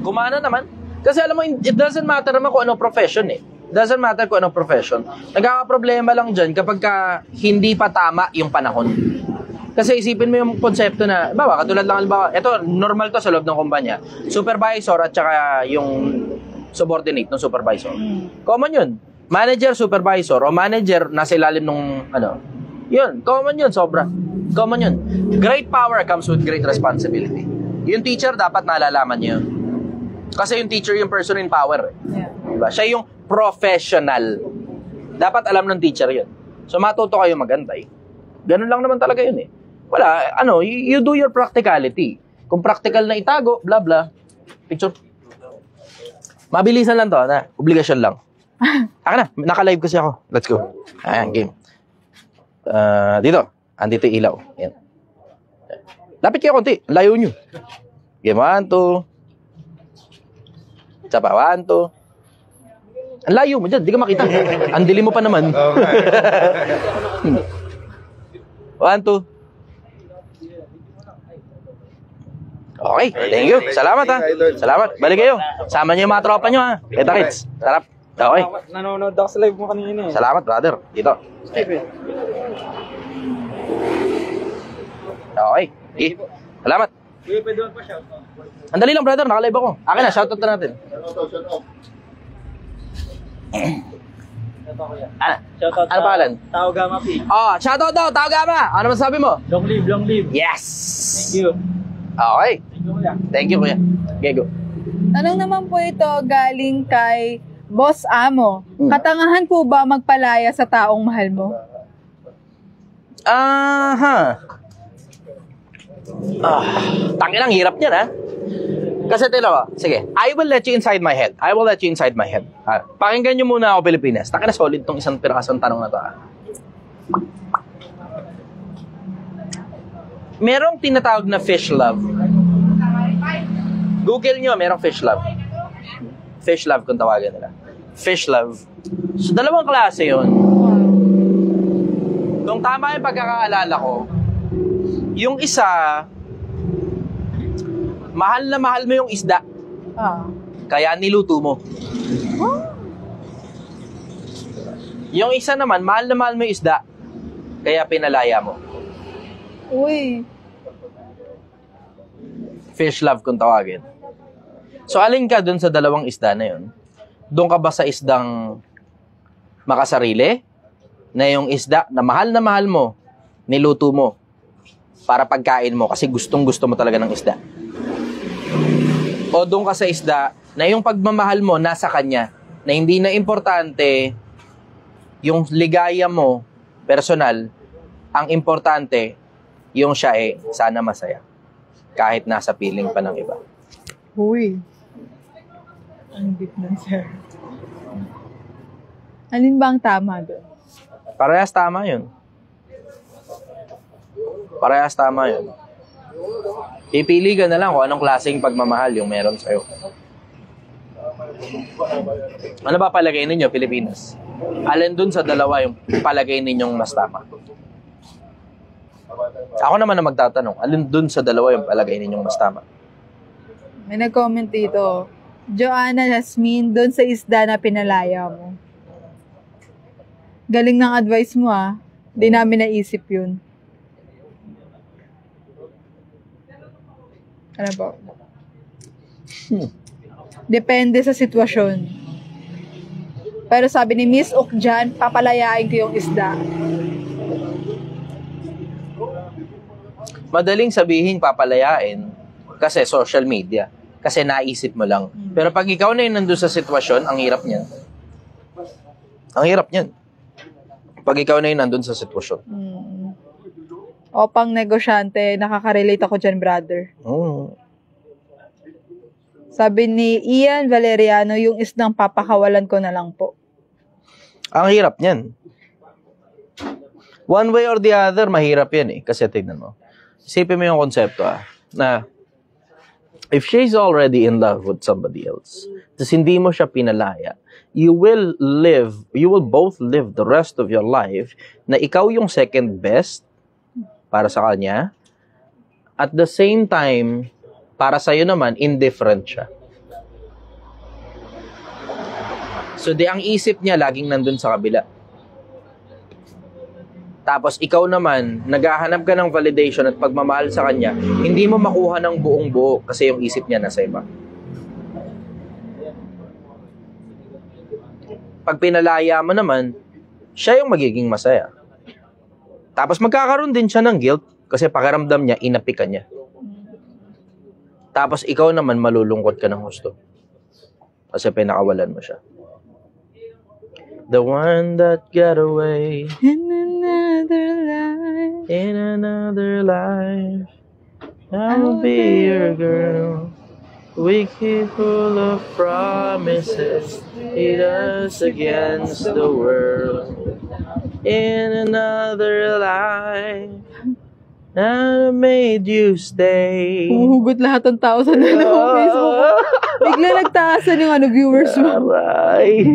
Gumana naman. Kasi alam mo, it doesn't matter naman kung anong profession eh. Doesn't matter kung anong profession. Nagkakaproblema lang dyan kapag hindi pa tama yung panahon. Kasi isipin mo yung konsepto na, bawa, katulad lang, ito, normal to sa loob ng kumpanya. Supervisor at saka yung subordinate ng supervisor. Common yun. Manager, supervisor, o manager nasa ilalim nung, yun, common yun, sobra. Common yun. Great power comes with great responsibility. Yung teacher, dapat nalalaman niyo yun. Kasi yung teacher, yung person in power. Yeah. Diba? Siya yung professional. Dapat alam ng teacher yun. So, matuto kayo magantay. Ganun lang naman talaga yun eh. Wala, you do your practicality. Kung practical na itago, blah blah. Picture. Mabilisan lang to, obligasyon lang. Aka na, naka-live kasi ako. Let's go. Ayan, game. Dito, andito yung ilaw. Ayan. Lapit kayo konti, layo nyo. Game 1, 2. Tsapa, 1, 2. Ang layo mo dyan, di ka makita. Ang dilim mo pa naman. 1, 2. Okay, thank you. Salamat ha. Salamat. Balik kayo. Sama niyo yung mga tropa niyo ha. Kita kits. Sarap. Okay. Nanonood ako sa live mo kanina eh. Salamat, brother. Dito. Okay. Salamat. Pwede pa shoutout. Ang dali lang, brother. Naka-live ako. Akin na, shoutout na natin. Shoutout Ano pangalan? Tao Gama P. Oh, shoutout daw. Tao Gama. Ano masabi mo? Long live, long live. Yes. Thank you. Okay. Thank you, kuya. Thank you, kuya. Okay, go. Tanong naman po ito galing kay Boss Amo. Katangahan po ba magpalaya sa taong mahal mo? Tanginang hirap niyan ha. Kasi tilo ko, sige, I will let you inside my head. I will let you inside my head. Pakinggan nyo muna ako, Pilipinas. Takina solid tong isang pirasong tanong na to ha. Merong tinatawag na fish love. Google nyo, merong fish love. Fish love kung tawagan nila. Fish love. So, dalawang klase yun. Kung tama yung pagkakaalala ko, yung isa, mahal na mahal mo yung isda. Kaya niluto mo. Yung isa naman, mahal na mahal mo yung isda. Kaya pinalaya mo. Uy. Fish love kung tawagin. So, alin ka dun sa dalawang isda na yun? Doon ka ba sa isdang makasarili? Na yung isda na mahal mo, niluto mo para pagkain mo kasi gustong-gusto mo talaga ng isda. O doon ka sa isda na yung pagmamahal mo nasa kanya, na hindi na importante yung ligaya mo, personal, ang importante, yung siya sana masaya. Kahit nasa piling pa ng iba. Uy. Ang deep nun, sir. Alin ba ang tama doon? Parehas tama yun. Parehas tama yun. Pipili ka na lang kung anong klaseng pagmamahal yung meron sa'yo. Ano ba palagay ninyo, Pilipinas? Alin dun sa dalawa yung palagay ninyong mas tama? Ako naman na magtatanong, alin dun sa dalawa yung palagay ninyong mas tama? May nag-comment dito. Joanna Jasmine, doon sa isda na pinalaya mo. Galing ng advice mo Hindi namin naisip yun. Ano ba? Depende sa sitwasyon. Pero sabi ni Miss Okjan, papalayain ko yung isda. madaling sabihin papalayain kasi social media. Kasi naisip mo lang. Pero pag ikaw na yung nandun sa sitwasyon, ang hirap niyan. Ang hirap niyan. Pag ikaw na yung nandun sa sitwasyon. O pang negosyante, nakaka-relate ako dyan, brother. Sabi ni Ian Valeriano, yung isdang papakawalan ko na lang po. Ang hirap niyan. One way or the other, mahirap yan eh. Kasi tignan mo. Isipin mo yung konsepto na if she's already in love with somebody else, tapos hindi mo siya pinalaya, you will both live the rest of your life na ikaw yung second best para sa kanya. At the same time, para sa'yo naman, indifferent siya. So, ang isip niya laging nandun sa kabila. Tapos, ikaw naman, naghahanap ka ng validation at pagmamahal sa kanya, hindi mo makuha ng buong buo kasi yung isip niya nasa iba. Pag pinalaya mo naman, siya yung magiging masaya. Tapos, magkakaroon din siya ng guilt kasi pakiramdam niya, inapi ka niya. Tapos, ikaw naman, malulungkot ka ng husto. Kasi pinakawalan mo siya. The one that got away in another life, I'll be your girl. We keep full of promises, lead us against the world. In another life, I made you stay. Humuhugot lahat ng tao sa Facebook. Bigla nagtaasan yung viewers mo. Aray.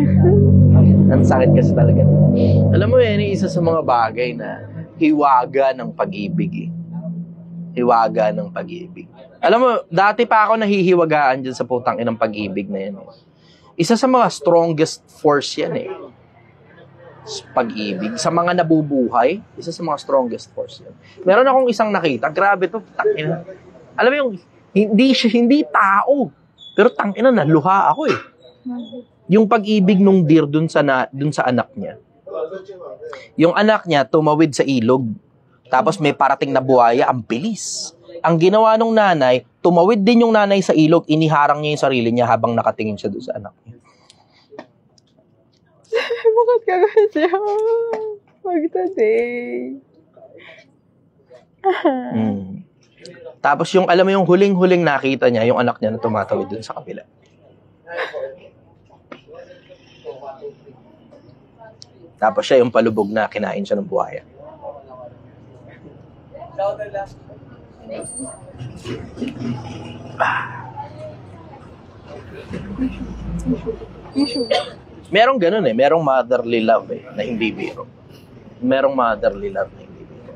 Ang sakit kasi talaga. Alam mo yan, isa sa mga bagay na hiwaga ng pag-ibig. Hiwaga ng pag-ibig. Alam mo, dati pa ako nahihiwagaan dyan sa putang inang pag-ibig na yan. Isa sa mga strongest force yan eh. Pag-ibig. Sa mga nabubuhay, isa sa mga strongest force yan. Meron akong isang nakita, grabe to, tangina. Alam mo yung, hindi tao. Pero tangina, naluha ako eh. Yung pag-ibig nung deer dun sa anak niya. Yung anak niya tumawid sa ilog. Tapos may parating na buhaya, ang bilis. Ang ginawa nung nanay, tumawid din yung nanay sa ilog, iniharang niya yung sarili niya habang nakatingin siya doon sa anak niya. Bakit ka siya? Magtaday. Tapos yung, alam mo yung huling-huling nakita niya, yung anak niya na tumatawid dun sa kabila. Tapos siya yung palubog na kinain siya ng buhaya. Merong ganun eh. Merong motherly love eh, na hindi biro. Merong motherly love na hindi biro.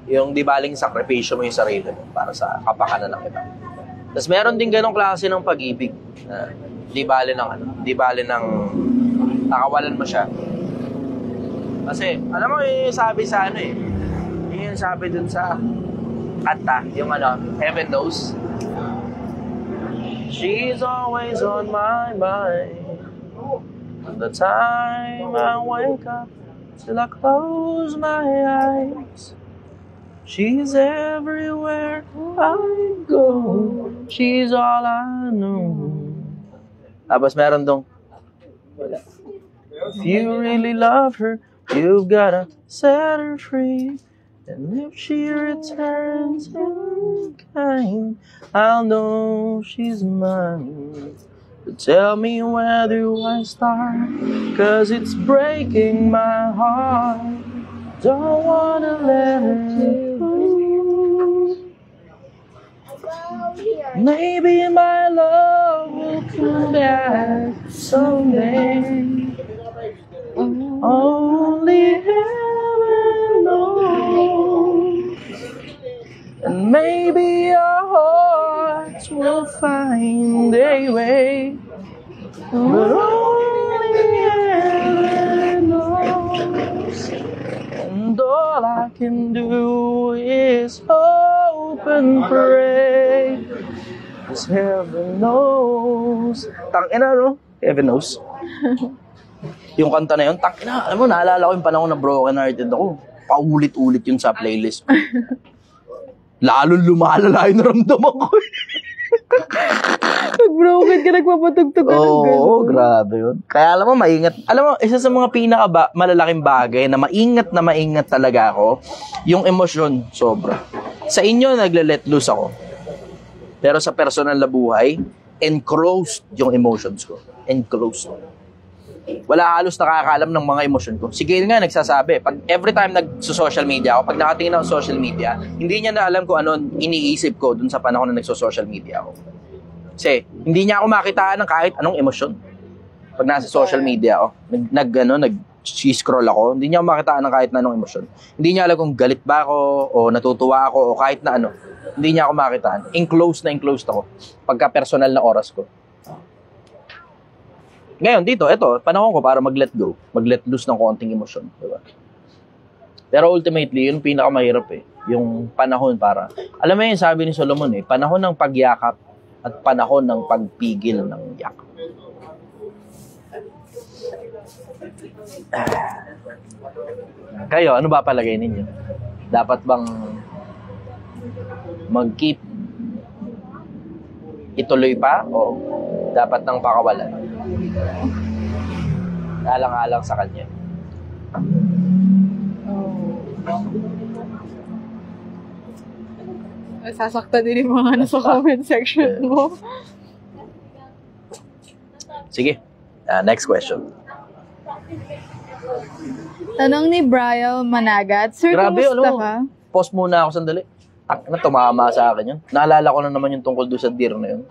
Yung di baling sakripisyo mo yung sarili mo para sa kapakanan ng iba. Tapos meron din ganong klase ng pag-ibig. Di bali ng nakawalan mo siya. Kasi, alam mo yung sabi sa yung sabi dun sa kanta, yung Heaven Knows. She's always on my mind. From the time I wake up till I close my eyes. She's everywhere I go. She's all I know. Tapos meron dong, if you really love her, you've gotta set her free. And if she returns in kind, I'll know she's mine. But tell me where do I start, 'cause it's breaking my heart. Don't wanna let her go. Maybe my love will come back someday. Only heaven knows. And maybe our hearts will find a way. But only heaven knows. And all I can do is hope and pray. 'Cause heaven knows. Tangina, no? Heaven knows. Yung kanta na yun, tangina, alam mo, naalala ko yung panahon na broken hearted ako. paulit-ulit yun sa playlist ko. Lalo lumalala yung naramdaman ko. Pag broken ka, nagpapatugtog ka ng Oo, gano'n. grabe yun. Kaya alam mo, maingat. Alam mo, isa sa mga malalaking bagay na maingat talaga ako, yung emosyon, sobra. Sa inyo, nagle-let loose ako. Pero sa personal na buhay, enclosed yung emotions ko. Enclosed. Wala halos nakakaalam ng mga emosyon ko. Si Gail nga nagsasabi, pag every time nagso-social media ako, pag nakatingin ako sa social media, hindi niya na alam kung ano iniisip ko dun sa panahon na nagso-social media ako. Kasi hindi niya ako makitaan ng kahit anong emosyon. Pag nasa social media ako, nag-scroll ako, hindi niya ako makitaan ng kahit na anong emosyon. Hindi niya alam kung galit ba ako, o natutuwa ako, o kahit na ano. Hindi niya ako makitaan. Enclosed ako. Pagka personal na oras ko. Ngayon, dito, ito, panahon ko para mag-let go. Mag-let loose ng konting emosyon. Diba? Pero ultimately, yun pinakamahirap eh. Yung panahon para, alam mo yun, sabi ni Solomon eh, panahon ng pagyakap at panahon ng pagpigil ng yakap. Kayo, ano ba palagay ninyo? Dapat bang mag-keep ituloy pa o dapat nang pakawalan? Alang-alang sa kanya. Sasaktan din yung mga nasa comment section mo. Sige. Next question. Tanong ni Brian Managat, Sir, Grabe, kumusta ano? ka? Pause muna ako sandali. Na tumama sa akin yun. Naalala ko na naman yung tungkol doon sa deer na yun.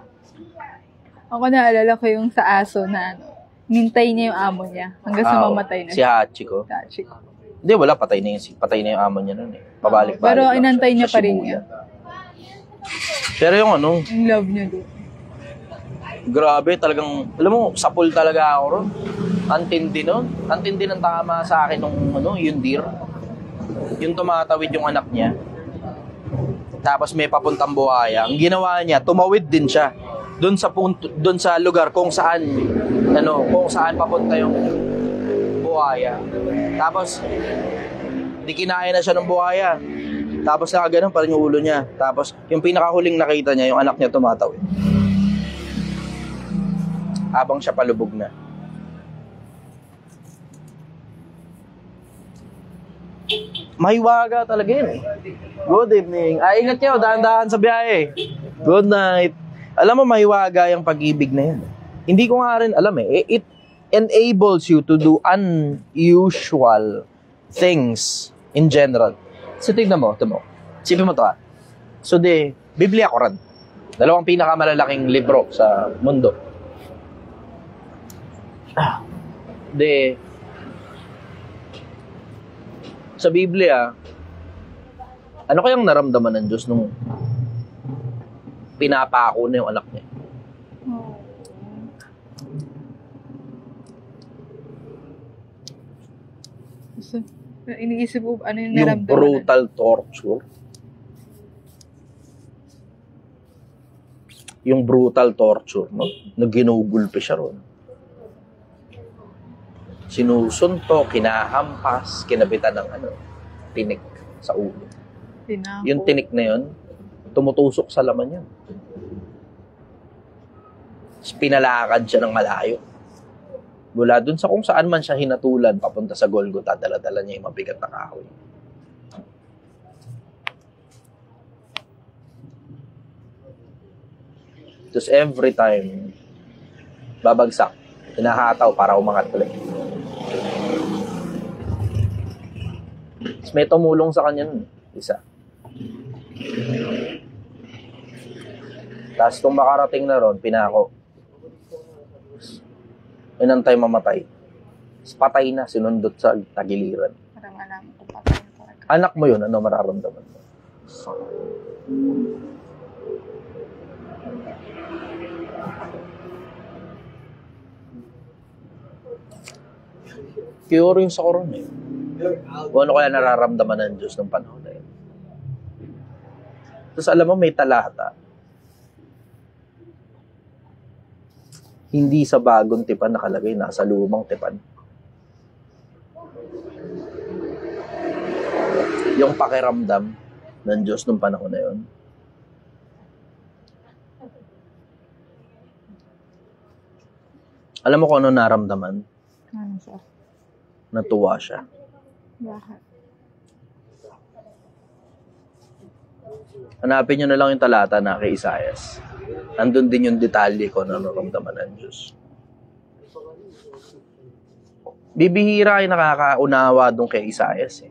Ako naalala ko yung sa aso na nintay niya yung amo niya hanggang sa mamatay na Si Hachiko. Hachiko. Hindi, wala. Patay na yung amo niya nun eh. Pabalik-balik. Pero lang inantay siya niya sa pa rin Shibuya. niya. Pero yung ano, Yung love niya doon. grabe talagang, alam mo, sapul talaga ako ron. Antindi nun. Antindi ng tama sa akin nung yung deer. Yung tumatawid yung anak niya. Tapos may papuntang buhaya. Ang ginawa niya, tumawid din siya. Doon sa lugar kung saan papunta yung buhaya. Tapos di kinaya na siya ng buhaya. Tapos nakaganon pa rin yung ulo niya. Tapos yung pinakahuling nakita niya, yung anak niya tumatawid. Habang siya palubog na. Mahiwaga talaga yun. Good evening. Ingat kayo, dahan-dahan sa biyahe. Good night. Alam mo, mahiwaga yung pag-ibig na yan. Hindi ko nga rin alam eh. It enables you to do unusual things in general. So, tignan mo, sipin mo to ah. So, Biblia, Quran. Dalawang pinakamalalaking libro sa mundo. Sa Biblia, ano kayang naramdaman ng Diyos nung pinapako na yung anak niya? So, iniisip mo, ano yung Yung naramdaman? brutal torture. Yung brutal torture, no? Na ginugulpi siya ron. Sinusunto, kinahampas, kinabitan ng tinik sa ulo. Tinako. Yung tinik na yun, tumutusok sa laman yun. Pinalakad siya ng malayo. Mula dun sa kung saan man siya hinatulan, papunta sa Golgotha, dala-dala niya yung mabigat na kahoy. Tapos every time, babagsak, hinahataw para umangat ulit. Tapos may tumulong sa kanya nun, isa. Tapos kung makarating na ron, pinako. Inantay mamatay. Patay na, sinundot sa tagiliran. Parang alam ko patay na talaga. Anak mo yun, ano mararamdaman mo? Cure yung sa koron eh. O ano kaya nararamdaman ng Diyos ng panahon na yun? Tapos alam mo, may talata. Hindi sa bagong tipan nakalagay, nasa lumang tipan. yung pakiramdam ng Diyos nung panahon na yun. Alam mo kung ano naramdaman? Ano siya? Natuwa siya. Bakit? Hanapin nyo na lang yung talata na kay Isaias. Andun din yung detalye ko na naramdaman ng Diyos. Bibihira ay nakakaunawa doon kay Isaias.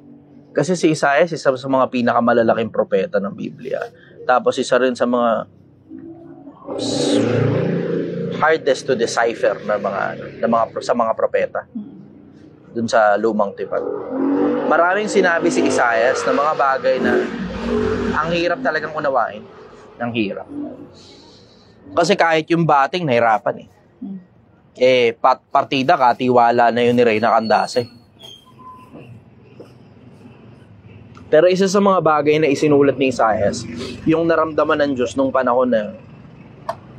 Kasi si Isaias, isa sa mga pinakamalalaking propeta ng Biblia. Tapos isa rin sa mga hardest to decipher sa mga propeta. Doon sa lumang tipan. Maraming sinabi si Isaias na mga bagay na ang hirap talagang unawain. Ang hirap. Kasi kahit yung bating, nahirapan eh. Partida, katiwala na yun ni Reyna Candace. Pero isa sa mga bagay na isinulat ni Isaias, yung naramdaman ng Diyos nung panahon na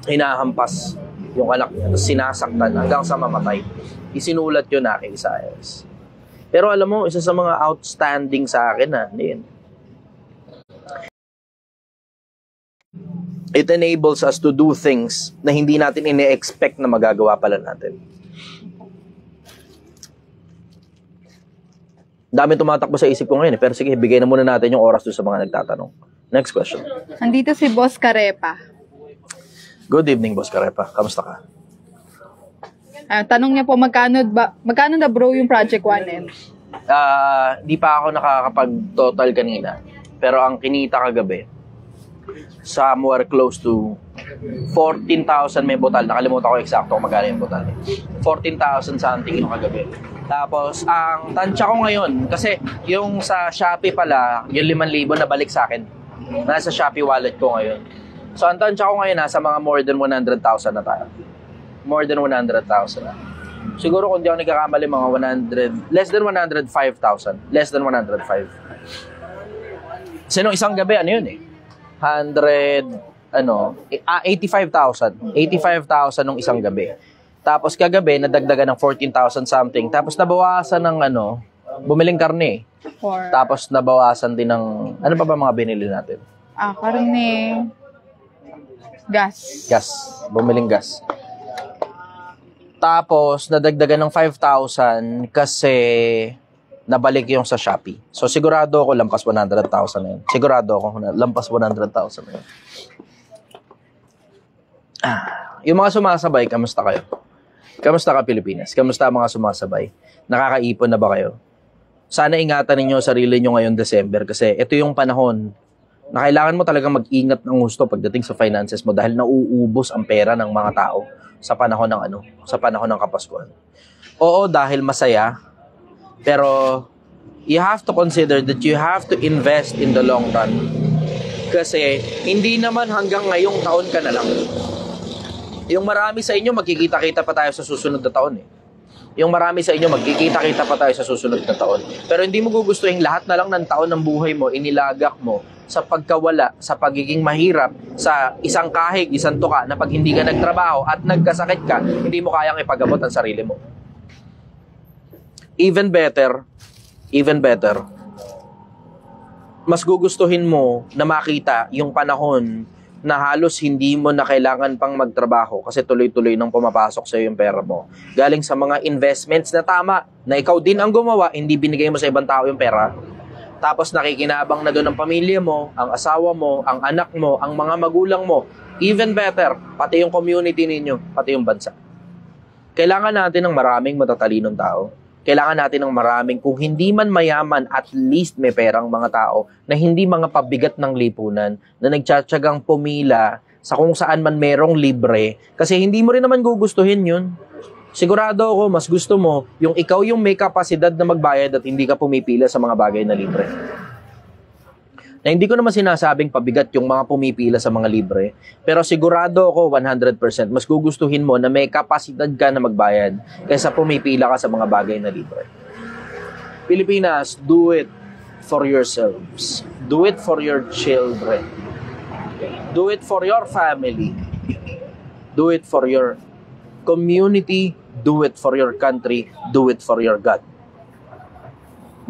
hinahampas yung anak niya, sinasaktan hanggang sa mamatay. Isinulat yun na kay Isaias. Pero alam mo, isa sa mga outstanding sa akin it enables us to do things na hindi natin ine-expect na magagawa pala natin. Dami tumatakbo sa isip ko ngayon pero sige, bigay na muna natin yung oras doon sa mga nagtatanong. Next question. Nandito si Boss Carepa. Good evening, Boss Carepa. Kamusta ka? Tanong niya po, magkano na bro yung Project 1M? Di pa ako nakakapag-total kanina. Pero ang kinita kagabi, somewhere close to 14,000 may botal. Nakalimutan ko eksakto kung magkano yung botal. 14,000 something yung kagabi. Tapos, ang tansya ko ngayon, kasi yung sa Shopee pala, yung 5,000 na balik sa akin. Nasa Shopee wallet ko ngayon. So, ang tansya ko ngayon, nasa mga more than 100,000 na tayo. More than 100,000 na. Siguro kung di ako nagkakamali, mga 100, less than 105,000. Less than 105. Kasi nung isang gabi, ano yun 85,000. 85,000 nung isang gabi. Tapos kagabi, nadagdagan ng 14,000 something. Tapos nabawasan ng bumiling karne. Tapos nabawasan din ng, ano pa ba mga binili natin? Karne. Gas. Bumiling gas. Tapos, nadagdagan ng 5,000 kasi nabalik yung sa Shopee. So, sigurado ako lampas 100,000 na yun. Sigurado ako lampas 100,000 na yun. Yung mga sumasabay, kamusta kayo? Kamusta ka, Pilipinas? Kamusta mga sumasabay? Nakakaipon na ba kayo? Sana ingatan ninyo sarili nyo ngayong December kasi ito yung panahon na kailangan mo talagang mag-ingat ng gusto pagdating sa finances mo dahil nauubos ang pera ng mga tao sa panahon ng sa panahon ng Kapaskuhan. Oo, dahil masaya, pero you have to consider that you have to invest in the long run. Kasi hindi naman hanggang ngayong taon ka na lang. Yung marami sa inyo magkikita-kita pa tayo sa susunod na taon Yung marami sa inyo magkikita-kita pa tayo sa susunod na taon. Pero hindi mo gugustuhin lahat na lang ng taon ng buhay mo, inilagak mo sa pagkawala, sa pagiging mahirap, sa isang kahig, isang tuka, na pag hindi ka nagtrabaho at nagkasakit ka, hindi mo kayang ipagabot ang sarili mo. Even better, mas gugustuhin mo na makita yung panahon na halos hindi mo na kailangan pang magtrabaho kasi tuloy-tuloy nang pumapasok sa yung pera mo. Galing sa mga investments na tama, na ikaw din ang gumawa, hindi binigay mo sa ibang tao yung pera. Tapos nakikinabang na doon ang pamilya mo, ang asawa mo, ang anak mo, ang mga magulang mo. Even better, pati yung community ninyo, pati yung bansa. Kailangan natin ng maraming matatalinong tao. Kailangan natin ng maraming, kung hindi man mayaman, at least may perang mga tao na hindi mga pabigat ng lipunan, na nagtsatsagang pumila sa kung saan man merong libre. Kasi hindi mo rin naman gugustuhin yun. Sigurado ako, mas gusto mo yung ikaw yung may kapasidad na magbayad at hindi ka pumipila sa mga bagay na libre. Na hindi ko naman sinasabing pabigat yung mga pumipila sa mga libre, pero sigurado ako 100% mas gugustuhin mo na may kapasidad ka na magbayad kaysa pumipila ka sa mga bagay na libre. Pilipinas, do it for yourselves. Do it for your children. Do it for your family. Do it for your community. Do it for your country. Do it for your God.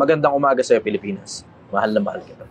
Magandang umaga sa iyo, Pilipinas. Mahal na mahal kita.